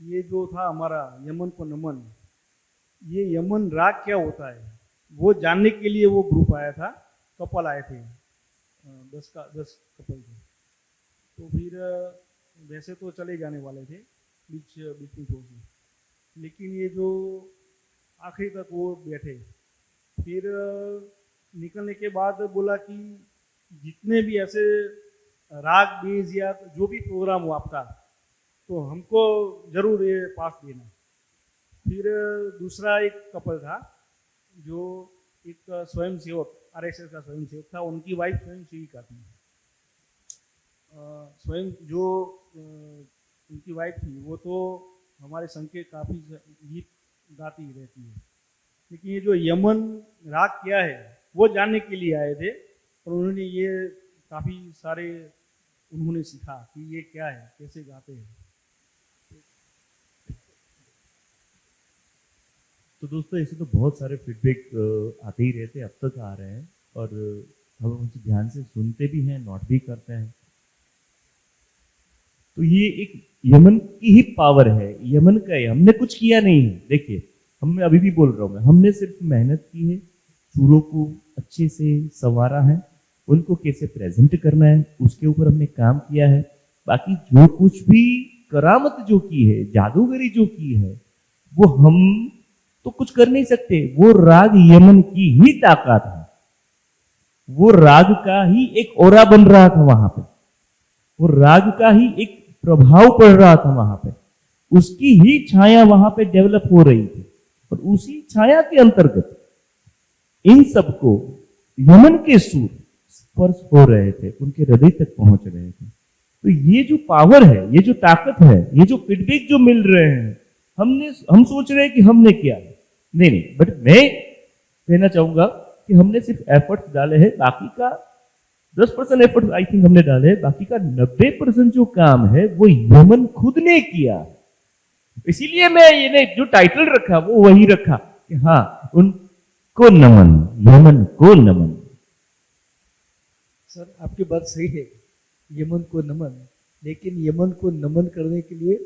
ये जो था हमारा यमन को नमन, ये यमन राग क्या होता है वो जानने के लिए वो ग्रुप आया था। कपल आए थे, 10 कपल थे। तो फिर वैसे तो चले जाने वाले थे बीच में छोड़ के, लेकिन ये जो आखिरी तक वो बैठे। फिर निकलने के बाद बोला कि जितने भी ऐसे राग बेज या जो भी प्रोग्राम हो आपका, तो हमको जरूर ये पास देना। फिर दूसरा एक कपल था जो एक स्वयं सेवक, आरएसएस का स्वयं सेवक था, उनकी वाइफ स्वयं सेविका थी। स्वयं जो उनकी वाइफ थी वो तो हमारे संघ के काफ़ी गीत गाती रहती है, लेकिन ये जो यमन राग क्या है वो जानने के लिए आए थे, और उन्होंने ये काफ़ी सारे उन्होंने सीखा कि ये क्या है, कैसे गाते हैं। तो दोस्तों ऐसे तो बहुत सारे फीडबैक आते ही रहते, अब तक आ रहे हैं, और हम उनसे ध्यान से सुनते भी हैं, नोट भी करते हैं। तो ये एक यमन की ही पावर है, यमन का है। हमने कुछ किया नहीं है। देखिए, हमने अभी भी बोल रहा हूँ मैं, हमने सिर्फ मेहनत की है, सुरों को अच्छे से संवारा है, उनको कैसे प्रेजेंट करना है उसके ऊपर हमने काम किया है। बाकी जो कुछ भी करामत जो की है, जादूगरी जो की है, वो हम तो कुछ कर नहीं सकते। वो राग यमन की ही ताकत है, वो राग का ही एक ओरा बन रहा था वहां पे, वो राग का ही एक प्रभाव पड़ रहा था वहां पे, उसकी ही छाया वहां पे डेवलप हो रही थी, और उसी छाया के अंतर्गत इन सबको यमन के सुर स्पर्श हो रहे थे, उनके हृदय तक पहुंच रहे थे। तो ये जो पावर है, ये जो ताकत है, ये जो फीडबैक जो मिल रहे हैं, हम सोच रहे हैं कि हमने किया है, नहीं, बट मैं कहना चाहूंगा कि हमने सिर्फ एफर्ट्स डाले हैं, बाकी का 10% एफर्ट आई थिंक हमने डाले हैं, बाकी का 90% जो काम है वो यमन खुद ने किया। इसीलिए मैं ये जो टाइटल रखा वो वही रखा कि हाँ, उनको नमन, यमन को नमन। सर आपकी बात सही है, यमन को नमन, लेकिन यमन को नमन करने के लिए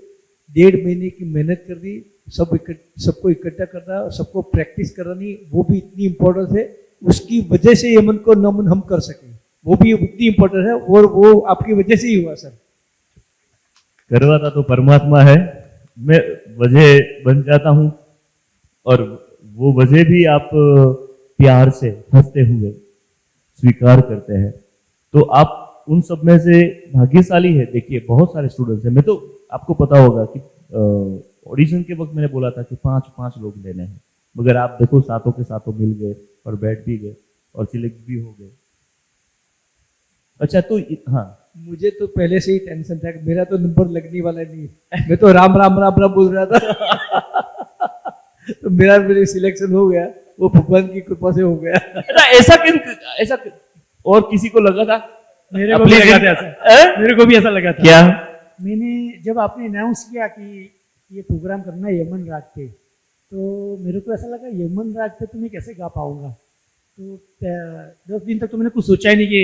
1.5 महीने की मेहनत करनी, सबको इकट्ठा करना, सबको प्रैक्टिस करानी, वो भी इतनी इम्पोर्टेंट है। उसकी वजह से यमन को नमन हम कर सके, वो भी इतनी इम्पोर्टेंट है, और वो आपकी वजह से ही हुआ सर। करवाता तो परमात्मा है, मैं वजह बन जाता हूं, और वो वजह भी आप प्यार से हंसते हुए स्वीकार करते हैं, तो आप उन सब में से भाग्यशाली है। देखिए बहुत सारे स्टूडेंट्स हैं, मैं तो आपको पता होगा कि ऑडिशन के वक्त मैंने बोला था कि 5 लोग लेने हैं, मगर आप देखो सातों के सातों मिल गए और बैठ भी गए और सिलेक्ट भी हो गए। अच्छा, तो हाँ, मुझे तो पहले से ही टेंशन था कि मेरा तो नंबर लगने वाला नहीं है, मैं तो राम राम राम राम बोल रहा था तो मेरी सिलेक्शन हो गया, वो भगवान की कृपा से हो गया। अच्छा, ऐसा और किसी को लगा था? मेरे को भी लगा था ऐसा, मेरे को भी ऐसा लगा था। क्या? मैंने जब आपने अनाउंस किया कि ये प्रोग्राम करना है यमन राग पे, तो मेरे को ऐसा लगा यमन राग पे तो मैं कैसे गा पाऊंगा। तो 10 दिन तक तो मैंने कुछ सोचा ही नहीं कि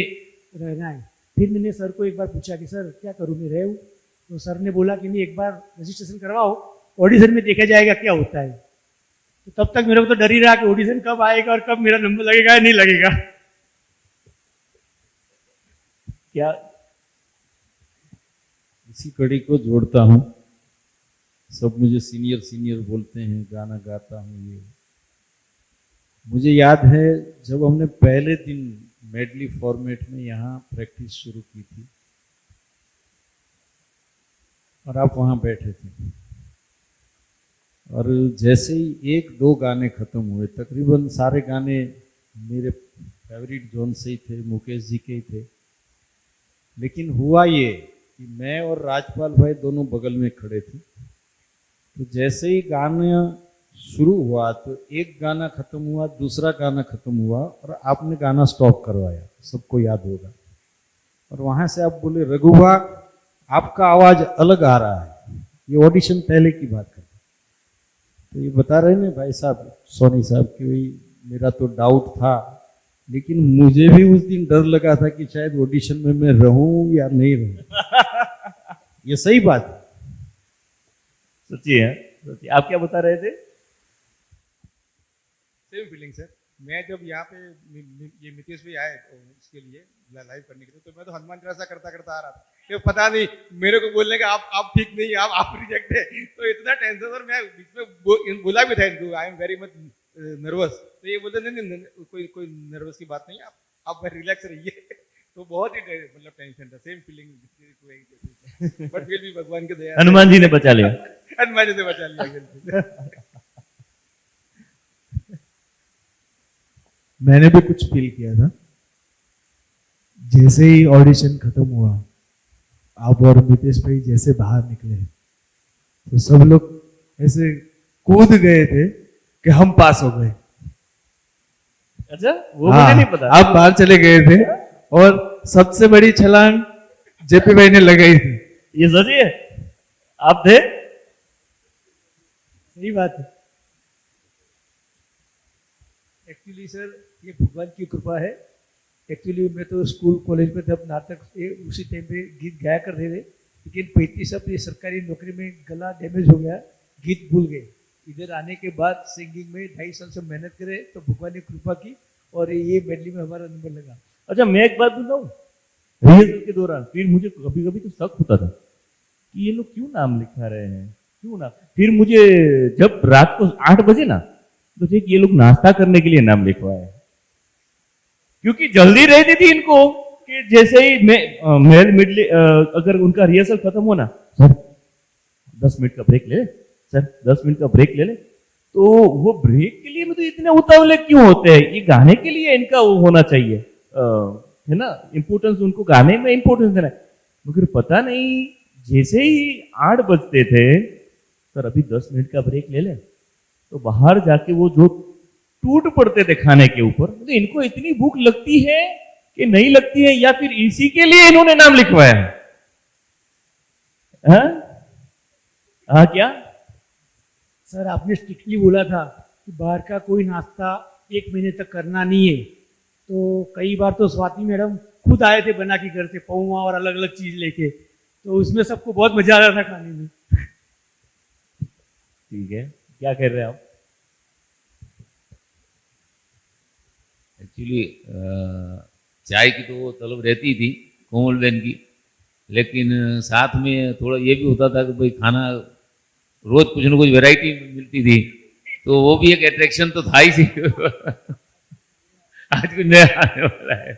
रहना है। फिर मैंने सर को एक बार पूछा कि सर क्या करूँ, मैं रहूँ? तो सर ने बोला कि नहीं, एक बार रजिस्ट्रेशन करवाओ, ऑडिशन में देखा जाएगा क्या होता है। तो तब तक मेरे को तो डर ही रहा कि ऑडिशन कब आएगा और कब मेरा नंबर लगेगा या नहीं लगेगा। क्या? इसी कड़ी को जोड़ता हूँ, सब मुझे सीनियर बोलते हैं, गाना गाता हूँ। ये मुझे याद है जब हमने पहले दिन मेडली फॉर्मेट में यहाँ प्रैक्टिस शुरू की थी और आप वहाँ बैठे थे, और जैसे ही 1-2 गाने खत्म हुए, तकरीबन सारे गाने मेरे फेवरेट जोन से ही थे, मुकेश जी के ही थे, लेकिन हुआ ये कि मैं और राजपाल भाई दोनों बगल में खड़े थे। तो जैसे ही गाना शुरू हुआ तो एक गाना खत्म हुआ, दूसरा गाना खत्म हुआ, और आपने गाना स्टॉप करवाया, सबको याद होगा। और वहां से आप बोले, रघुवा आपका आवाज अलग आ रहा है। ये ऑडिशन पहले की बात करते, तो ये बता रहे ना भाई साहब, सोनी साहब, कि भाई मेरा तो डाउट था, लेकिन मुझे भी उस दिन डर लगा था कि शायद ऑडिशन में मैं रहूं या नहीं रहूं। ये सही बात है, सच्ची है, सच्ची। आप क्या बता रहे थे? Same feeling sir. मैं जब यहाँ पे ये मितेश भाई आए तो इसके लिए लाइव करने के लिए, तो मैं तो हनुमान चालीसा करता करता आ रहा था, तो पता नहीं मेरे को बोलने का आप ठीक नहीं, आप रिजेक्ट है, तो इतना टेंशन। और मैं बीच में बोला भी था इनको, I am very much nervous, तो ये बोलते नहीं कोई नर्वस की बात नहीं, आप रिलैक्स रहिए। तो बहुत ही मतलब टेंशन था, सेम फीलिंग, बट फिर भी भगवान के दया, हनुमान जी ने बचा लिया। हनुमान जी ने बचा लिया। मैंने भी कुछ फील किया था। जैसे ही ऑडिशन खत्म हुआ, आप और मितेश भाई जैसे बाहर निकले, तो सब लोग ऐसे कूद गए थे कि हम पास हो गए। अच्छा, वो मुझे नहीं पता। आप बाहर चले गए थे और सबसे बड़ी छलांग जेपी भाई ने लगाई थी। ये सच है? आप थे? सही बात है। एक्चुअली सर ये भगवान की कृपा है। एक्चुअली मैं तो स्कूल कॉलेज में जब नाटक उसी टाइम पे गीत गाया करते थे, लेकिन 35 अब ये सरकारी नौकरी में गला डैमेज हो गया, गीत भूल गए। इधर आने के बाद सिंगिंग में 2.5 साल से मेहनत करे तो भगवान ने कृपा की और ये मेडली में हमारा नंबर लगा। अच्छा, मैं एक बात बताऊं, रिहर्सल के दौरान फिर मुझे कभी कभी तो शक होता था कि ये लोग क्यों नाम लिखा रहे हैं, क्यों ना। फिर मुझे जब रात को 8 बजे ना तो ठीक ये लोग नाश्ता करने के लिए नाम लिखवाए, क्योंकि जल्दी रहती थी इनको कि जैसे ही मेल मिडले अगर उनका रिहर्सल खत्म हो ना, सर 10 मिनट का ब्रेक ले ले, सर 10 मिनट का ब्रेक ले ले, तो वो ब्रेक के लिए मतलब इतने उतावले क्यों होते हैं? ये गाने के लिए इनका वो होना चाहिए, है ना, इंपोर्टेंस, उनको गाने में इंपोर्टेंस देना है। मगर पता नहीं जैसे ही 8 बजते थे, सर अभी 10 मिनट का ब्रेक ले ले, तो बाहर जाके वो जो टूट पड़ते थे खाने के ऊपर। मतलब इनको इतनी भूख लगती है कि नहीं लगती है, या फिर इसी के लिए इन्होंने नाम लिखवाया है? हाँ क्या सर आपने स्ट्रिक्टली बोला था कि बाहर का कोई नाश्ता 1 महीने तक करना नहीं है, तो कई बार तो स्वाति मैडम खुद आए थे बना के घर से पौवा और अलग अलग चीज लेके, तो उसमें सबको बहुत मजा आ रहा था खाने में। ठीक है, क्या कह रहे हैं आप? एक्चुअली चाय की तो तलब रहती थी कोमल बहन की, लेकिन साथ में थोड़ा ये भी होता था कि भाई खाना रोज कुछ न कुछ वैरायटी मिलती थी, तो वो भी एक अट्रैक्शन तो था ही सी। आज कुछ नया आने वाला है।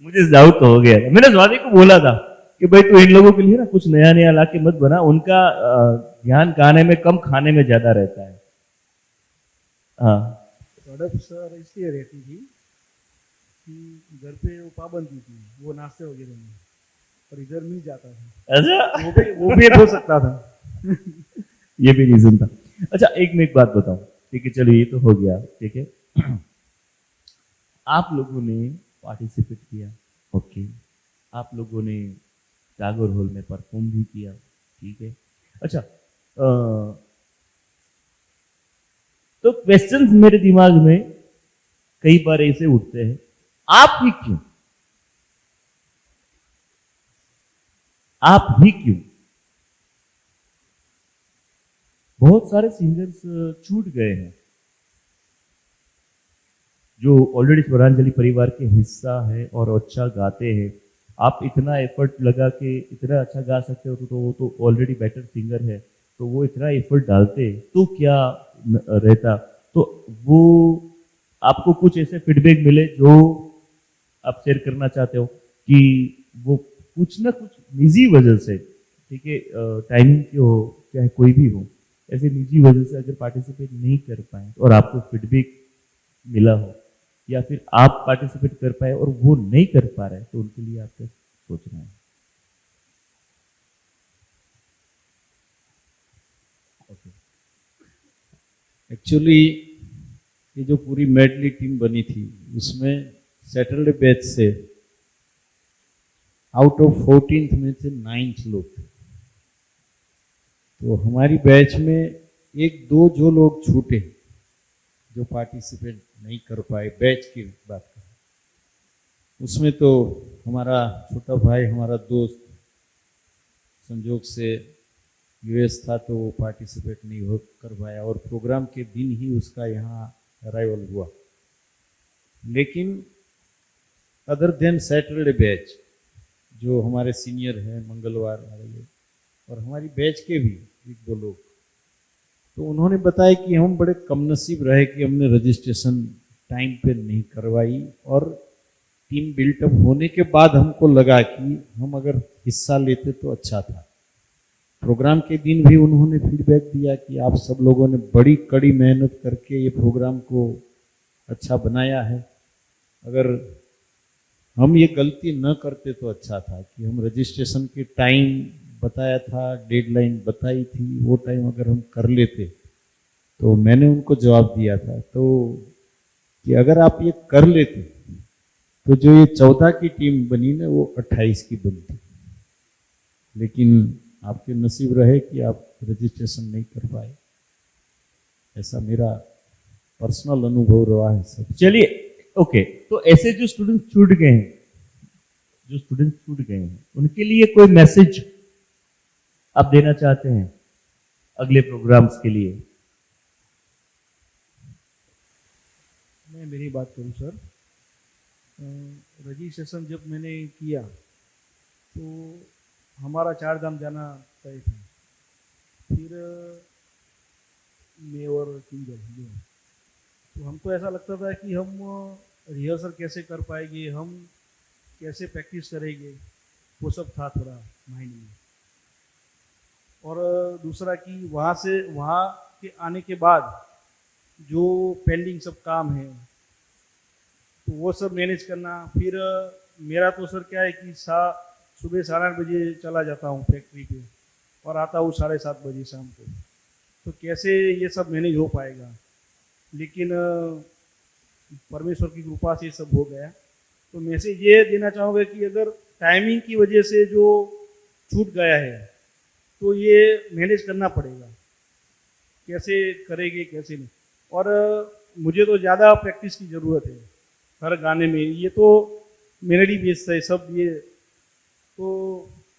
मुझे डाउट तो हो गया था, मैंने स्वाति को बोला था कि भाई तू इन लोगों के लिए ना कुछ नया नया ला के मत बना, उनका ध्यान गाने में कम, खाने में ज्यादा रहता है। हाँ तड़प सर इसलिए रहती थी कि घर पे वो पाबंदी थी वो नाश्ते वगैरह में, और इधर मिल जाता था, अच्छा, वो भी एक हो सकता था। ये भी रीजन था। अच्छा एक मैं एक बात बताऊं, ठीक है, चलो ये तो हो गया, ठीक है। आप लोगों ने पार्टिसिपेट किया, ओके, आप लोगों ने टागोर हॉल में परफॉर्म भी किया, ठीक है। अच्छा तो क्वेश्चंस मेरे दिमाग में कई बार ऐसे उठते हैं, आप ही क्यों, आप ही क्यों? बहुत सारे सिंगर्स छूट गए हैं जो ऑलरेडी स्वरांजलि परिवार के हिस्सा है और अच्छा गाते हैं। आप इतना एफर्ट लगा के इतना अच्छा गा सकते हो, तो वो तो ऑलरेडी बेटर सिंगर है, तो वो इतना एफर्ट डालते तो क्या रहता। तो वो आपको कुछ ऐसे फीडबैक मिले जो आप शेयर करना चाहते हो कि वो कुछ ना कुछ निजी वजह से, ठीक है, टाइमिंग की हो चाहे कोई भी हो, ऐसे निजी वजह से अगर पार्टिसिपेट नहीं कर पाए और आपको फीडबैक मिला हो, या फिर आप पार्टिसिपेट कर पाए और वो नहीं कर पा रहे, तो उनके लिए आपको सोचना है। एक्चुअली ये जो पूरी मेडली टीम बनी थी उसमें सैटरडे बैच से आउट ऑफ 14th में से 9th लोग थे। तो हमारी बैच में एक दो जो लोग छूटे, जो पार्टिसिपेट नहीं कर पाए, बैच की बात करें, उसमें तो हमारा छोटा भाई, हमारा दोस्त संजोग से यूएस था, तो वो पार्टिसिपेट नहीं हो कर पाया और प्रोग्राम के दिन ही उसका यहाँ अराइवल हुआ। लेकिन अदर देन सैटरडे बैच जो हमारे सीनियर हैं, मंगलवार वाले, और हमारी बैच के भी एक दो लोग, तो उन्होंने बताया कि हम बड़े कमनसीब रहे कि हमने रजिस्ट्रेशन टाइम पे नहीं करवाई, और टीम बिल्टअप होने के बाद हमको लगा कि हम अगर हिस्सा लेते तो अच्छा था। प्रोग्राम के दिन भी उन्होंने फीडबैक दिया कि आप सब लोगों ने बड़ी कड़ी मेहनत करके ये प्रोग्राम को अच्छा बनाया है, अगर हम ये गलती न करते तो अच्छा था कि हम रजिस्ट्रेशन के टाइम बताया था, डेडलाइन बताई थी, वो टाइम अगर हम कर लेते। तो मैंने उनको जवाब दिया था तो कि अगर आप ये कर लेते तो जो ये 14 की टीम बनी ना, वो 28 की बनती। लेकिन आपके नसीब रहे कि आप रजिस्ट्रेशन नहीं कर पाए। ऐसा मेरा पर्सनल अनुभव रहा है सब। चलिए ओके, तो ऐसे जो स्टूडेंट्स छूट गए हैं, उनके लिए कोई मैसेज आप देना चाहते हैं अगले प्रोग्राम्स के लिए? मैं मेरी बात करूँ सर, रजिस्ट्रेशन जब मैंने किया तो हमारा 4 धाम जाना तय था। फिर मैं और किंजल जो, तो हमको ऐसा लगता था कि हम रिहर्सल कैसे कर पाएंगे, हम कैसे प्रैक्टिस करेंगे, वो सब था थोड़ा माइंड में। और दूसरा कि वहाँ के आने के बाद जो पेंडिंग सब काम है तो वो सब मैनेज करना। फिर मेरा तो सर क्या है कि सुबह 8:30 बजे चला जाता हूँ फैक्ट्री पे और आता हूँ 7:30 बजे शाम को, तो कैसे ये सब मैनेज हो पाएगा। लेकिन परमेश्वर की कृपा से सब हो गया। तो मैसेज ये देना चाहूँगा कि अगर टाइमिंग की वजह से जो छूट गया है तो ये मैनेज करना पड़ेगा, कैसे करेंगे कैसे नहीं। और मुझे तो ज़्यादा प्रैक्टिस की ज़रूरत है हर गाने में, ये तो मेलोडी बेस्ड है सब, ये तो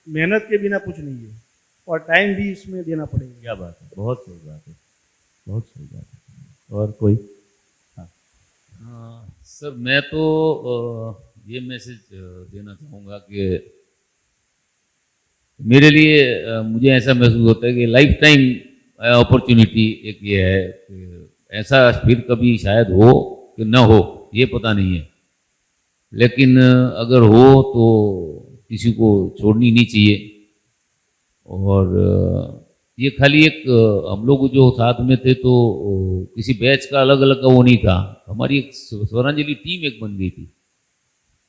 मेहनत के बिना कुछ नहीं है और टाइम भी इसमें देना पड़ेगा। क्या बात है, बहुत सही बात है, बहुत सही बात है। और कोई? सर मैं तो ये मैसेज देना चाहूँगा कि मेरे लिए मुझे ऐसा महसूस होता है कि लाइफ टाइम अपॉर्चुनिटी एक ये है कि ऐसा फिर कभी शायद हो कि न हो, ये पता नहीं है, लेकिन अगर हो तो किसी को छोड़नी नहीं चाहिए। और ये खाली एक हम लोग जो साथ में थे तो किसी बैच का अलग अलग का वो नहीं था, हमारी एक स्वरांजलि टीम एक बन गई थी,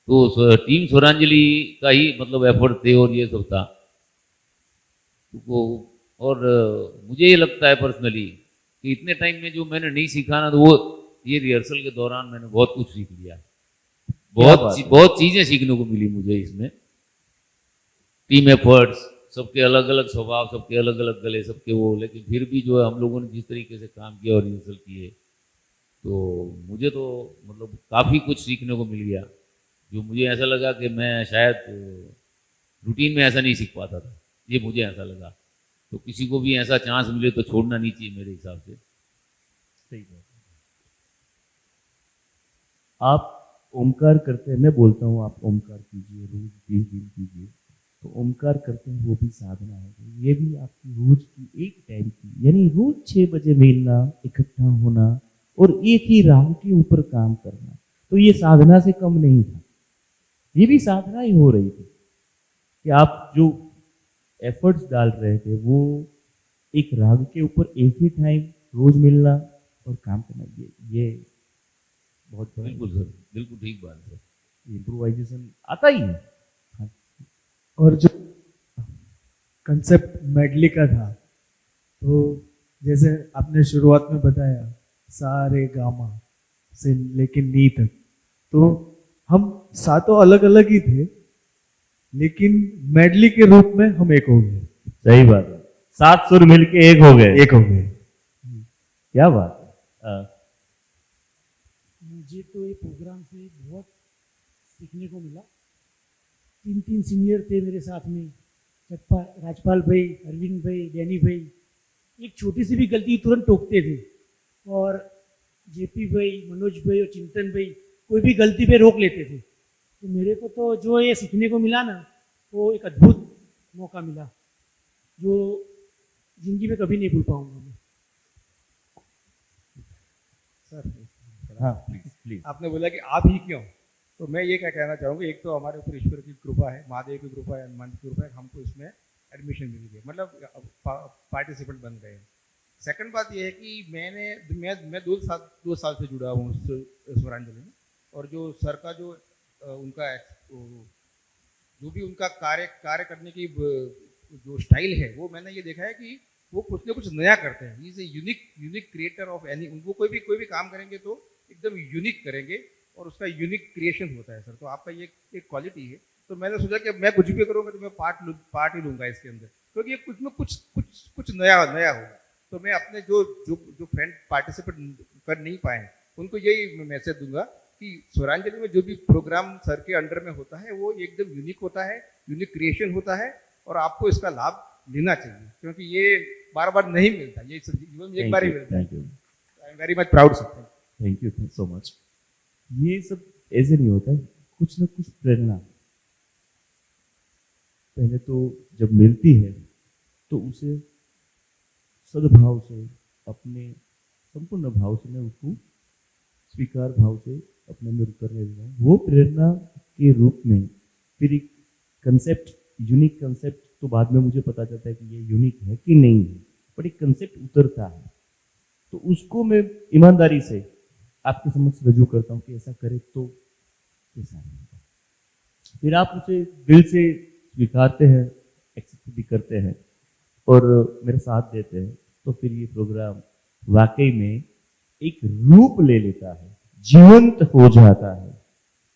तो टीम स्वरांजलि का ही मतलब एफर्ट थे और ये सब था। तो और मुझे ये लगता है पर्सनली कि इतने टाइम में जो मैंने नहीं सीखा ना, तो वो ये रिहर्सल के दौरान मैंने बहुत कुछ सीख लिया, बहुत चीज़ें सीखने को मिली मुझे इसमें। टीम एफर्ट्स, सबके अलग अलग स्वभाव, सबके अलग अलग गले, सबके वो, लेकिन फिर भी जो है हम लोगों ने जिस तरीके से काम किया और रिहर्सल किए, तो मुझे तो मतलब काफ़ी कुछ सीखने को मिल गया, जो मुझे ऐसा लगा कि मैं शायद रूटीन में ऐसा नहीं सीख पाता था, ये मुझे ऐसा लगा। तो किसी को भी ऐसा चांस मिले तो छोड़ना नहीं चाहिए मेरे हिसाब से। सही बात है। आप ओमकार करते हैं, मैं बोलता हूँ आप ओमकार कीजिए, रोज 20 दिन कीजिए, तो ओमकार करते हैं वो भी साधना है। ये भी आपकी रोज की एक टाइम की, यानी रोज 6 बजे मिलना, इकट्ठा होना और एक ही राग के ऊपर काम करना, तो ये साधना से कम नहीं था, ये भी साधना ही हो रही थी कि आप जो एफर्ट्स डाल रहे थे वो एक राग के ऊपर एक ही टाइम रोज मिलना और काम करना, ये बहुत बड़ा बिल्कुल सर, बिल्कुल ठीक बात है। इम्प्रोवाइजेशन आता ही है। और जो कंसेप्ट मेडली का था, तो जैसे आपने शुरुआत में बताया सारे गामा से लेके नी तक, तो हम सातों अलग अलग ही थे, लेकिन मेडली के रूप में हम एक हो गए। सही बात है, 7 सुर मिलके एक हो गए, एक हो गए। क्या बात है। मुझे तो ये प्रोग्राम से बहुत सीखने को मिला। 3 सीनियर थे मेरे साथ में, राजपाल भाई, अरविंद भाई, डैनी भाई, एक छोटी सी भी गलती तुरंत टोकते थे, और जेपी भाई, मनोज भाई और चिंतन भाई कोई भी गलती पे रोक लेते थे। तो मेरे को तो जो ये सीखने को मिला ना, वो एक अद्भुत मौका मिला जो जिंदगी में कभी नहीं भूल पाऊंगा मैं। सर हाँ प्लीज। आपने बोला कि आप ही क्यों, तो मैं ये क्या कहना चाहूँगा, एक तो हमारे ऊपर ईश्वर की कृपा है, महादेव की कृपा है, हनुमान की कृपा है, हमको इसमें एडमिशन मिल गई, मतलब पार्टिसिपेंट बन गए। सेकंड बात ये है कि मैं 2 साल से जुड़ा हूँ स्वरांजलि में, और जो सर का जो उनका जो भी उनका कार्य करने की जो स्टाइल है, वो मैंने ये देखा है कि वो कुछ ना कुछ नया करते हैं। He is a unique creator of any, उनको कोई भी काम करेंगे तो एकदम यूनिक करेंगे और उसका यूनिक क्रिएशन होता है सर। तो आपका ये एक क्वालिटी है। तो मैंने सोचा कि मैं कुछ भी करूँगा तो मैं पार्ट ही लूँगा इसके अंदर, क्योंकि ये कुछ में कुछ नया होगा। तो मैं अपने जो फ्रेंड पार्टिसिपेट कर नहीं पाए हैं उनको यही मैसेज दूंगा कि स्वरांजलि में जो भी प्रोग्राम सर के अंडर में होता है वो एकदम यूनिक होता है, यूनिक क्रिएशन होता है, और आपको इसका लाभ लेना चाहिए, क्योंकि ये बार बार नहीं मिलता, ये जीवन में एक बार ही मिलता है। I am very much proud sir. Thank you so much. ये सब ऐसे नहीं होता है, कुछ ना कुछ प्रेरणा पहले तो जब मिलती है तो उसे सद्भाव से, अपने संपूर्ण भाव से मैं उसको स्वीकार भाव से अपने अंदर उतरने देता हूँ। वो प्रेरणा के रूप में फिर एक कंसेप्ट, यूनिक कंसेप्ट, तो बाद में मुझे पता चलता है कि ये यूनिक है कि नहीं है, बट एक कंसेप्ट उतरता है, तो उसको मैं ईमानदारी से आपके समक्ष रजू करता हूँ कि ऐसा करे तो कैसा है। फिर आप उसे दिल से स्वीकारते हैं, एक्सेप्ट भी करते हैं और मेरा साथ देते हैं, तो फिर ये प्रोग्राम वाकई में एक रूप ले लेता है, जीवंत हो जाता है,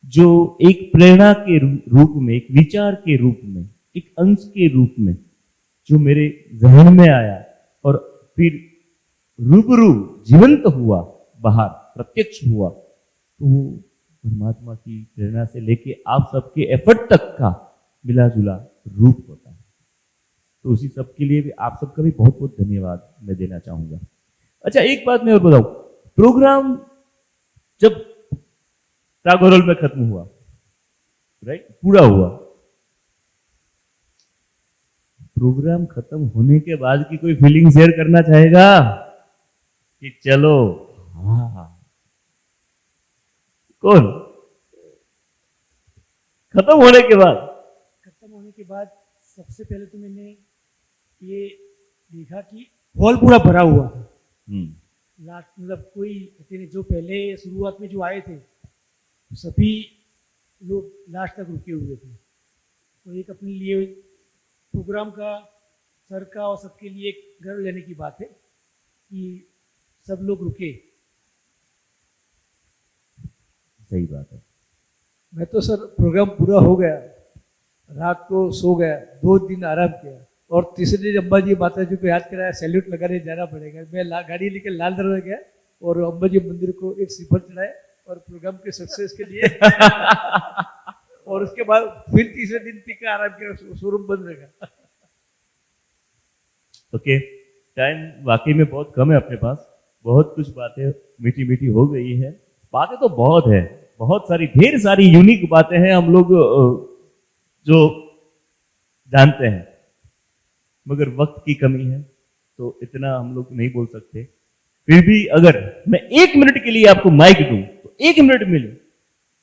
जो एक प्रेरणा के रूप में, एक विचार के रूप में, एक अंश के रूप में जो मेरे जहन में आया और फिर रूबरू जीवंत हुआ, बाहर प्रत्यक्ष हुआ, तो वो परमात्मा की प्रेरणा से लेके आप सबके एफर्ट तक का मिला जुला रूप होता है। तो उसी सब के लिए भी आप सबका भी बहुत बहुत धन्यवाद मैं देना चाहूंगा। अच्छा, एक बात मैं और बताऊं, प्रोग्राम जब टागोर हॉल में खत्म हुआ, राइट, पूरा हुआ, प्रोग्राम खत्म होने के बाद की कोई फीलिंग शेयर करना चाहेगा कि चलो हाँ, कौन? खत्म होने के बाद सबसे पहले तो मैंने ये देखा कि हॉल पूरा भरा हुआ था। लास्ट मतलब कोई जो पहले शुरुआत में जो आए थे सभी लोग लास्ट तक रुके हुए थे। तो एक अपने लिए प्रोग्राम का, सर का और सबके लिए एक गर्व लेने की बात है कि सब लोग रुके। सही बात है। मैं तो सर प्रोग्राम पूरा हो गया, रात को सो गया, 2 दिन आराम किया और तीसरे दिन अम्बा जी माता जी को याद कराया, सैल्यूट लगाने जाना पड़ेगा। मैं गाड़ी लेकर लाल दरवाजा गया और अम्बा जी मंदिर को एक श्रीफल चढ़ाए और प्रोग्राम के सक्सेस के लिए और उसके बाद फिर तीसरे दिन टीका आराम किया, शोरूम बंद रहेगा। ओके, टाइम वाकई में बहुत कम है अपने पास, बहुत कुछ बातें मीठी मीठी हो गई है, बातें तो बहुत है, बहुत सारी ढेर सारी यूनिक बातें हैं हम लोग जो जानते हैं, मगर वक्त की कमी है तो इतना हम लोग नहीं बोल सकते। फिर भी अगर मैं 1 मिनट के लिए आपको माइक दूं तो 1 मिनट मिले,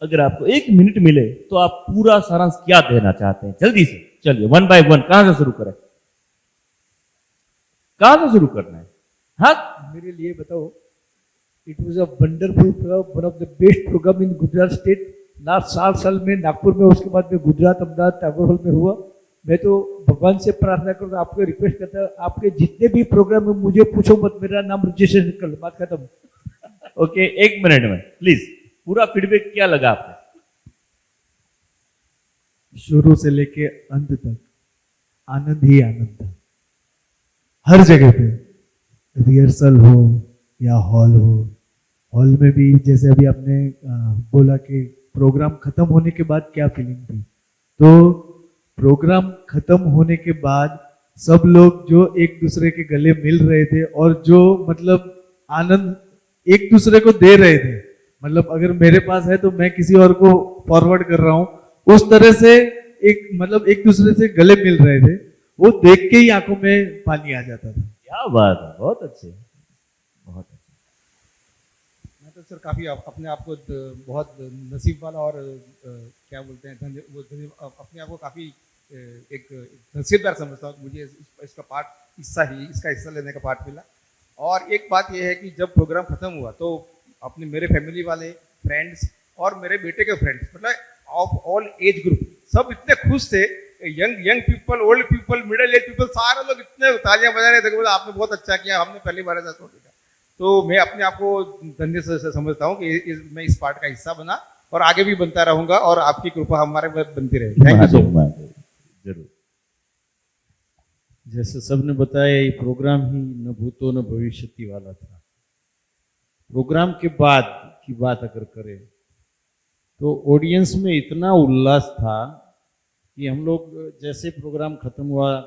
अगर आपको 1 मिनट मिले तो आप पूरा सारांश क्या देना चाहते हैं? जल्दी से चलिए, 1 बाय 1 कहां से शुरू करें? कहां से शुरू करना है? हाँ, मेरे लिए बताओ। It was a wonderful program, one of the best program in Gujarat state. Last 7 साल में नागपुर में, उसके बाद में गुजरात, अहमदाबाद, टागोर हॉल में हुआ। मैं तो भगवान से प्रार्थना करता, आपको रिक्वेस्ट करता, आपके जितने भी प्रोग्राम है मुझे पूछो मत, मेरा नाम रजिस्ट्रेशन कर लो, बात खत्म। ओके, 1 मिनट में प्लीज पूरा फीडबैक क्या लगा आपको? शुरू से लेके अंत तक आनंद ही आनंद था। हर जगह पे, रिहर्सल हो या हॉल हो, हॉल में भी जैसे अभी आपने बोला कि प्रोग्राम खत्म होने के बाद क्या फीलिंग थी, तो प्रोग्राम खत्म होने के बाद सब लोग जो एक दूसरे के गले मिल रहे थे और जो मतलब आनंद एक दूसरे को दे रहे थे, मतलब अगर मेरे पास है तो मैं किसी और को फॉरवर्ड कर रहा हूं, उस तरह से एक मतलब एक दूसरे से गले मिल रहे थे, वो देख के ही आंखों में पानी आ जाता था। क्या बात है, बहुत अच्छे, बहुत अच्छे। मैं तो सर काफ़ी अपने आप को बहुत नसीब वाला और क्या बोलते हैं अपने आप को काफ़ी एक नसीबदार समझता हूँ, मुझे इसका हिस्सा लेने का पार्ट मिला। और एक बात यह है कि जब प्रोग्राम खत्म हुआ तो अपने मेरे फैमिली वाले, फ्रेंड्स और मेरे बेटे के फ्रेंड्स, मतलब ऑफ ऑल एज ग्रुप, सब इतने खुश थे। Young people, old people, middle age people, सारे लोग इतने तालियां बजा रहे थे, बोला आपने बहुत अच्छा किया, हमने पहली बार ऐसा सोचा। तो मैं अपने आप को धन्य से समझता हूँ कि मैं इस पार्ट का हिस्सा बना और आगे भी बनता रहूंगा और आपकी कृपा हमारे पर बनती रहेगी। Thank you so much. जरूर। जैसे सबने बताया, ये प्रोग्राम ही न भूतो न भविष्यति वाला था। प्रोग्राम के बाद की बात अगर करें तो ऑडियंस में इतना उल्लास था कि हम लोग जैसे प्रोग्राम खत्म हुआ,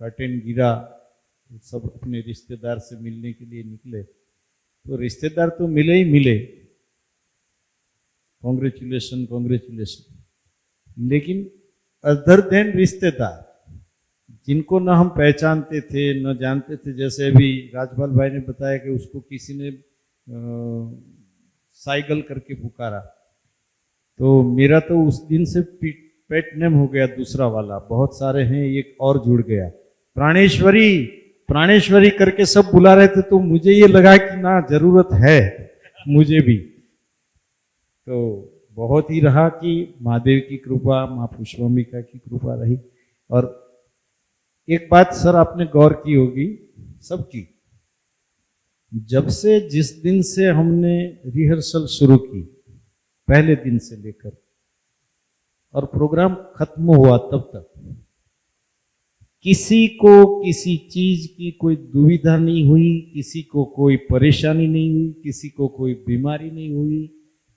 कर्टेन गिरा, सब अपने रिश्तेदार से मिलने के लिए निकले, तो रिश्तेदार तो मिले ही मिले, कॉन्ग्रेचुलेशन, लेकिन अदर देन रिश्तेदार जिनको न हम पहचानते थे न जानते थे। जैसे अभी राजपाल भाई ने बताया कि उसको किसी ने साइकिल करके पुकारा, तो मेरा तो उस दिन से पेट नेम हो गया दूसरा वाला। बहुत सारे हैं, एक और जुड़ गया, प्राणेश्वरी प्राणेश्वरी करके सब बुला रहे थे, तो मुझे ये लगा कि ना जरूरत है मुझे भी। तो बहुत ही रहा कि महादेव की कृपा, माँ पुष्पाम्बिका की कृपा रही। और एक बात सर आपने गौर की होगी सबकी, जब से जिस दिन से हमने रिहर्सल शुरू की, पहले दिन से लेकर और प्रोग्राम खत्म हुआ तब तक, किसी को किसी चीज की कोई दुविधा नहीं हुई, किसी को कोई परेशानी नहीं हुई, किसी को कोई बीमारी नहीं हुई,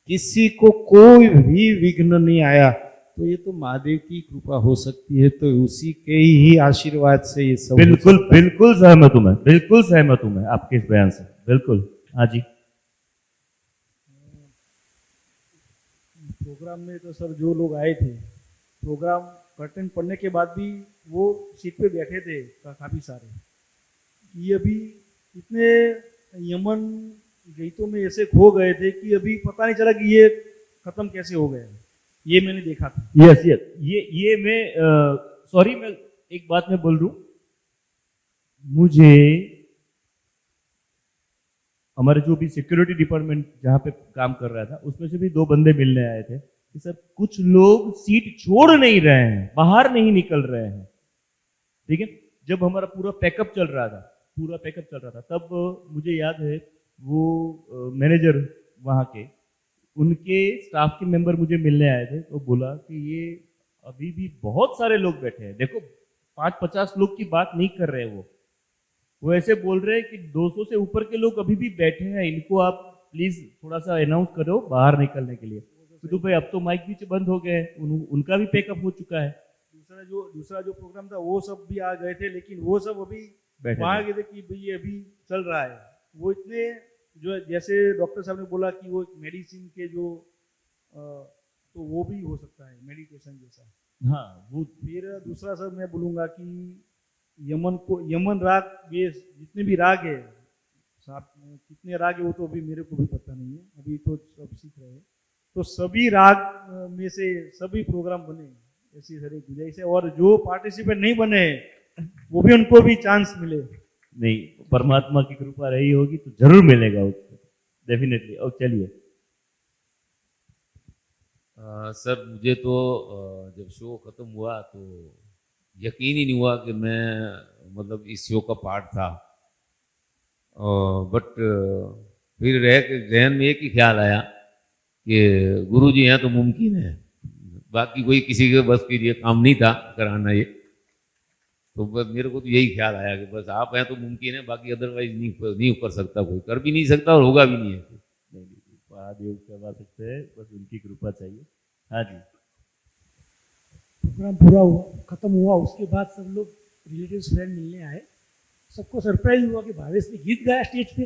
किसी को कोई भी विघ्न नहीं आया। तो ये तो महादेव की कृपा हो सकती है, तो उसी के ही आशीर्वाद से ये सब बिल्कुल बिल्कुल सहमत हूं मैं, बिल्कुल सहमत हूं मैं आपके इस बयान से, बिल्कुल। हाँ जी। प्रोग्राम में तो सर जो लोग आए थे, प्रोग्राम कर्टन पड़ने के बाद भी वो सीट पे बैठे थे काफ़ी सारे। ये अभी इतने यमन गीतों में ऐसे खो गए थे कि अभी पता नहीं चला कि ये खत्म कैसे हो गया। ये मैंने देखा था। यस यस, ये मैं सॉरी, मैं एक बात मैं बोल दूं, मुझे हमारे जो भी सिक्योरिटी डिपार्टमेंट जहां पे काम कर रहा था, उसमें से भी 2 बंदे मिलने आए थे कि सर कुछ लोग सीट छोड़ नहीं रहे हैं, बाहर नहीं निकल रहे हैं। ठीक है, जब हमारा पूरा पैकअप चल रहा था, तब मुझे याद है वो मैनेजर वहां के, उनके स्टाफ के मेंबर मुझे मिलने आए थे, तो बोला कि ये अभी भी बहुत सारे लोग बैठे हैं, देखो 5-50 लोग की बात नहीं कर रहे हैं, वो ऐसे बोल रहे हैं कि 200 से ऊपर के लोग अभी भी बैठे हैं, इनको आप प्लीज थोड़ा सा अनाउंस करो बाहर निकलने के लिए। तो भाई अब तो माइक भी बंद हो गए, उनका भी पैकअप हो चुका है। दूसरा जो प्रोग्राम था वो सब भी आ गए थे, लेकिन वो सब अभी वहां गए थे कि भाई ये अभी चल रहा है। वो इतने जो जैसे डॉक्टर साहब ने बोला कि वो मेडिसिन के जो तो वो भी हो सकता है मेडिटेशन जैसा। हाँ, वो फिर दूसरा सर मैं बोलूँगा कि यमन राग, ये जितने भी राग है, कितने राग है वो तो अभी मेरे को भी पता नहीं है, अभी तो सब सीख रहे हैं। तो सभी राग में से सभी प्रोग्राम बने, ऐसी सारी गुजारिश है। और जो पार्टिसिपेट नहीं बने वो भी, उनको भी चांस मिले। नहीं, परमात्मा की कृपा रही होगी तो जरूर मिलेगा उसको, डेफिनेटली। और चलिए सर, मुझे तो जब शो खत्म हुआ तो यकीन ही नहीं हुआ कि मैं मतलब इस शो का पार्ट था। बट फिर जहन में एक ही ख्याल आया कि गुरु जी हैं तो मुमकिन है, बाकी कोई किसी के बस के लिए काम नहीं था कराना ये। तो बस मेरे को तो यही ख्याल आया कि बस आप हैं तो मुमकिन है, बाकी अदरवाइज नहीं कर सकता, कोई कर भी नहीं सकता और होगा भी नहीं है। महादेव करवा सकते हैं, बस उनकी कृपा चाहिए। हाँ जी। प्रोग्राम पूरा हुआ, खत्म हुआ, उसके बाद सब लोग रिलेटिव्स फ्रेंड मिलने आए। सबको सरप्राइज हुआ कि भावेश ने गीत गाया स्टेज पे।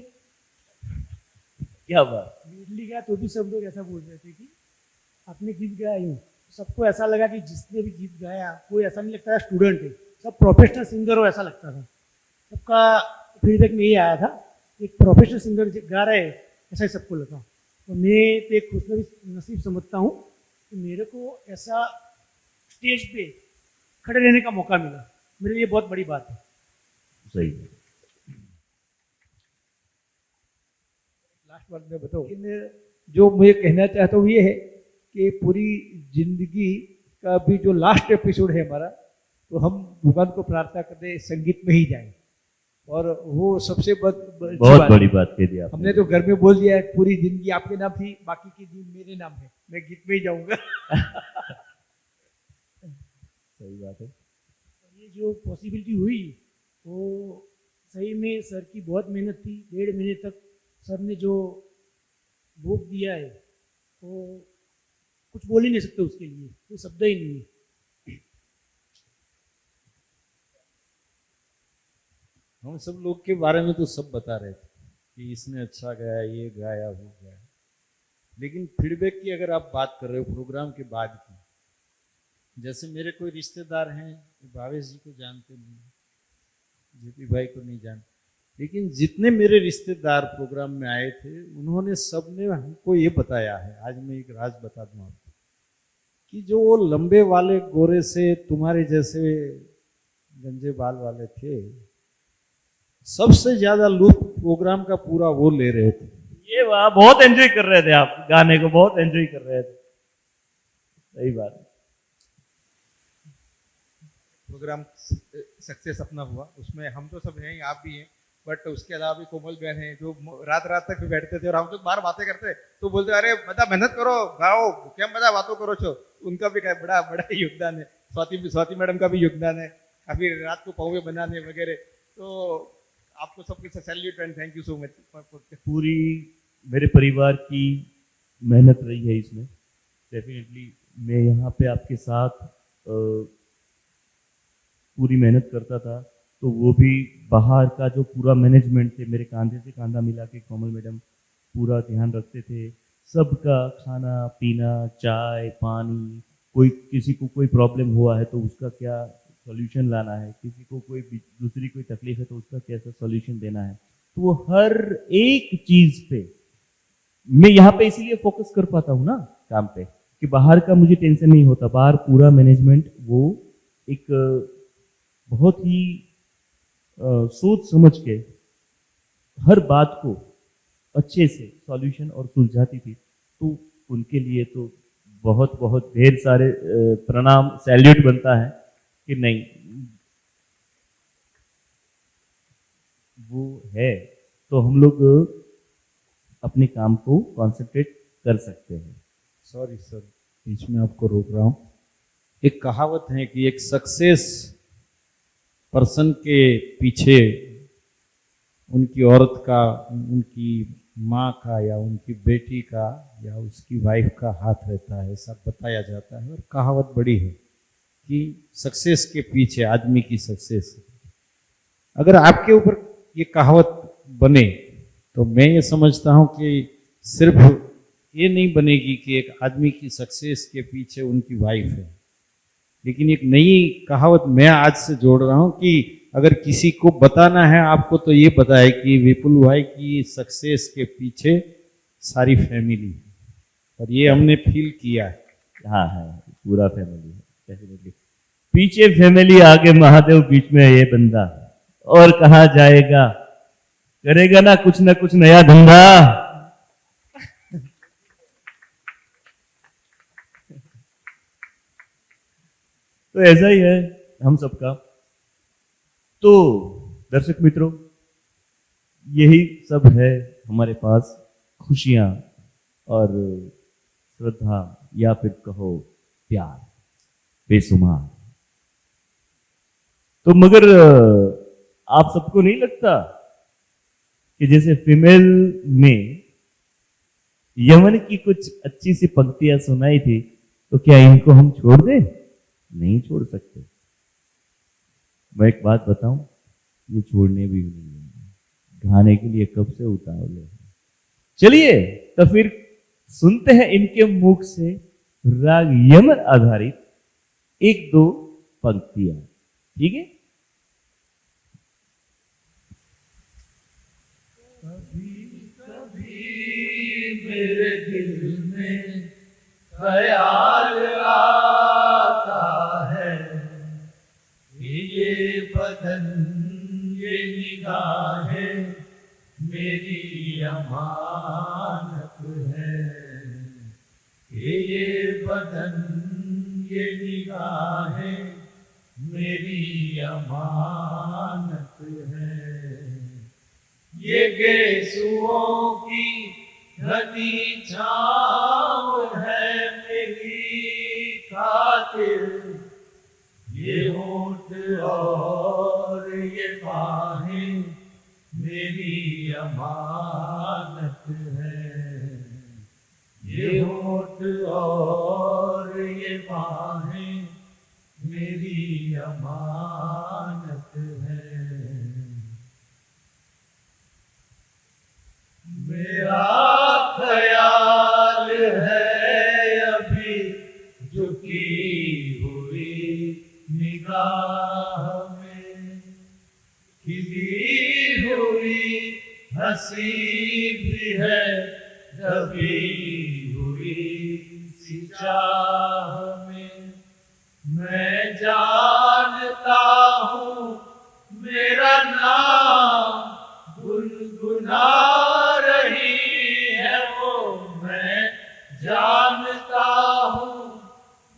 क्या बात। इडली गया तो भी सब लोग ऐसा बोल रहे थे कि आपने गीत गाया यूँ। सबको ऐसा लगा कि जिसने भी गीत गाया, कोई ऐसा नहीं लगता था स्टूडेंट है, सब प्रोफेशनल सिंगर हो ऐसा लगता था। सबका फीडबैक में ये आया था, एक प्रोफेशनल सिंगर गा रहे ऐसा ही सबको लगा। तो मैं तो एक खुशनसीब समझता हूँ कि मेरे को ऐसा स्टेज पे खड़े रहने का मौका मिला, मेरे लिए बहुत बड़ी बात है। सही। लास्ट बात मैं बताऊँ, लेकिन जो मैं कहना चाहता हूँ ये है कि पूरी जिंदगी का भी जो लास्ट एपिसोड है हमारा, तो हम भगवान को प्रार्थना करते संगीत में ही जाएं, और वो सबसे बहुत बड़ी बात कह दी आपने। हमने तो घर में बोल दिया है पूरी जिंदगी आपके नाम थी, बाकी की दिन मेरे नाम है, मैं गीत में ही जाऊंगा। सही बात है। ये जो पॉसिबिलिटी हुई वो सही में सर की बहुत मेहनत थी। 1.5 महीने तक सर ने जो भोग दिया है वो कुछ बोल ही नहीं सकते, उसके लिए कोई शब्द ही नहीं है। हम सब लोग के बारे में तो सब बता रहे थे कि इसने अच्छा गाया, ये गाया, वो गाया, लेकिन फीडबैक की अगर आप बात कर रहे हो प्रोग्राम के बाद की, जैसे मेरे कोई रिश्तेदार हैं, भावेश जी को जानते नहीं, जेपी भाई को नहीं जानते, लेकिन जितने मेरे रिश्तेदार प्रोग्राम में आए थे उन्होंने सबने हमको ये बताया है, आज मैं एक राज बता दूं आपको, कि जो वो लंबे वाले गोरे से तुम्हारे जैसे गंजे बाल वाले थे, सबसे ज्यादा लुत्फ प्रोग्राम का पूरा वो ले रहे थे। ये वाह, बहुत एंजॉय कर रहे थे आप गाने को, बहुत एंजॉय कर रहे थे। सही बात है। प्रोग्राम सक्सेस अपना हुआ, उसमें हम तो सब हैं, आप भी हैं, बट उसके अलावा भी कोमल बहन है जो रात रात तक भी बैठते थे और हम लोग बाहर बातें करते तो बोलते अरे बता मेहनत करो, गाओ, क्या मजा बातों करो छो। उनका भी बड़ा बड़ा योगदान है, स्वाति मैडम का भी योगदान है, काफी रात को पौवे बनाने वगैरह। तो आपको सबके salute and thank you so much. पूरी मेरे परिवार की मेहनत रही है इसमें। डेफिनेटली मैं यहाँ पे आपके साथ पूरी मेहनत करता था, तो वो भी बाहर का जो पूरा मैनेजमेंट थे, मेरे कांधे से कांधा मिला के कोमल मैडम पूरा ध्यान रखते थे, सबका खाना पीना, चाय पानी, कोई किसी को कोई प्रॉब्लम हुआ है तो उसका क्या सॉल्यूशन लाना है, किसी को कोई दूसरी कोई तकलीफ है तो उसका कैसा सॉल्यूशन देना है, तो वो हर एक चीज पे मैं यहाँ पे इसीलिए फोकस कर पाता हूँ ना काम पे, कि बाहर का मुझे टेंशन नहीं होता। बाहर पूरा मैनेजमेंट वो एक बहुत ही सोच समझ के हर बात को अच्छे से सॉल्यूशन और सुलझाती थी, तो उनके लिए तो बहुत बहुत ढेर सारे प्रणाम, सैल्यूट बनता है कि नहीं वो है, तो हम लोग अपने काम को कॉन्सेंट्रेट कर सकते हैं। सॉरी सर, बीच में आपको रोक रहा हूं। एक कहावत है कि एक सक्सेस पर्सन के पीछे उनकी औरत का, उनकी माँ का या उनकी बेटी का या उसकी वाइफ का हाथ रहता है, ऐसा बताया जाता है। और कहावत बड़ी है कि सक्सेस के पीछे आदमी की सक्सेस। अगर आपके ऊपर ये कहावत बने तो मैं ये समझता हूं कि सिर्फ ये नहीं बनेगी कि एक आदमी की सक्सेस के पीछे उनकी वाइफ है, लेकिन एक नई कहावत मैं आज से जोड़ रहा हूं कि अगर किसी को बताना है आपको तो ये बताए कि विपुल भाई की सक्सेस के पीछे सारी फैमिली है, और ये हमने फील किया है। हाँ हाँ, पूरा फैमिली है डेफिनेटली। पीछे फैमिली, आगे महादेव, बीच में ये बंदा, और कहा जाएगा, करेगा ना कुछ नया धंधा। तो ऐसा ही है हम सबका। तो दर्शक मित्रों, यही सब है हमारे पास, खुशियां और श्रद्धा या फिर कहो प्यार बेसुमार। तो मगर आप सबको नहीं लगता कि जैसे फीमेल में यमन की कुछ अच्छी सी पंक्तियां सुनाई थी, तो क्या इनको हम छोड़ दें? नहीं छोड़ सकते। मैं एक बात बताऊं, ये छोड़ने भी नहीं है, गाने के लिए कब से उतावले हैं। चलिए तो फिर सुनते हैं इनके मुख से राग यमन आधारित एक दो पंक्तियां, ठीक है? मेरे दिल में ख्याल आता है, ये बदन ये निगाहें मेरी अमानत है, ये बदन ये निगाहें मेरी अमानत है, ये गेसुओं की घनी छाँव है मेरी खातिर, ये होठ और ये बाहें मेरी अमानत है, ये होठ और ये बाहें मेरी अमानत है। मेरा ख्याल है अभी झुकी हुई चाह में मैं जानता हूँ मेरा नाम गुनगुना रही है वो, मैं जानता हूँ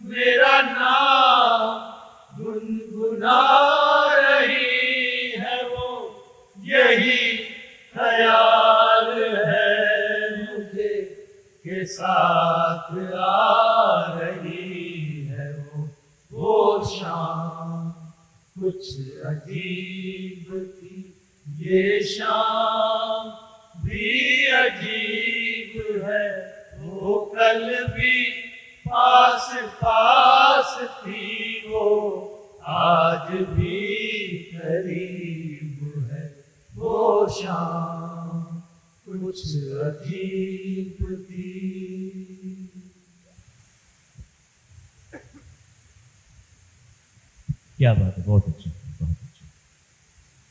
मेरा नाम गुनगुना रही है वो, यही ख्याल है मुझे के साथ आ रही है वो शाम कुछ अजीब थी, ये शाम भी अजीब है, वो कल भी पास पास थी, वो आज भी करीब है, वो शाम कुछ अजीब थी। क्या बात है, बहुत अच्छा, बहुत अच्छा।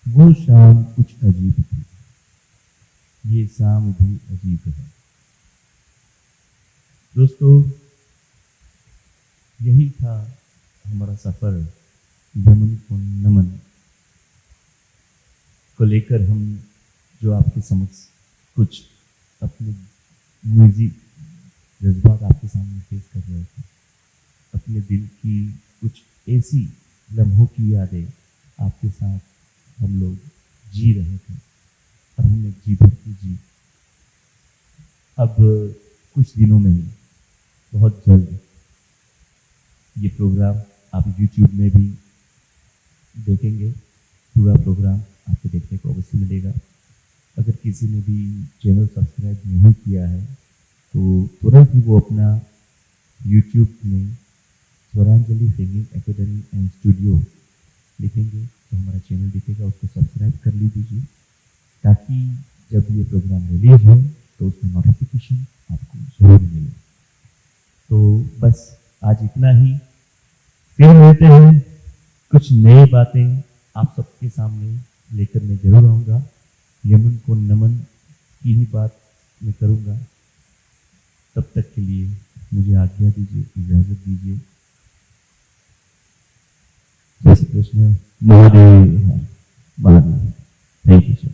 वो शाम कुछ अजीब थी, ये शाम भी अजीब है। दोस्तों, यही था हमारा सफर यमन को नमन को लेकर। हम जो आपके समक्ष कुछ अपने निजी जज्बात आपके सामने पेश कर रहे थे, अपने दिल की कुछ ऐसी लम्हों की यादें आपके साथ हम लोग जी रहे थे और हमने जी भर की जी। अब कुछ दिनों में ही, बहुत जल्द, ये प्रोग्राम आप YouTube में भी देखेंगे। पूरा प्रोग्राम आपको देखने को अवश्य मिलेगा। अगर किसी ने भी चैनल सब्सक्राइब नहीं किया है तो तुरंत ही वो अपना YouTube में Swaranjali singing academy and studio लिखेंगे तो हमारा चैनल दिखेगा, उसको सब्सक्राइब कर लीजिए ताकि जब ये प्रोग्राम रिलीज हो तो उसका नोटिफिकेशन आपको जरूर मिले। तो बस आज इतना ही, फिर मिलते हैं, कुछ नई बातें आप सबके सामने लेकर मैं जरूर आऊँगा। यमन को नमन की ही बात मैं करूँगा। तब तक के लिए मुझे आज्ञा दीजिए, इजाजत दीजिए। जय Shri Krishna, Mahadev Mahadev. Thank you sir.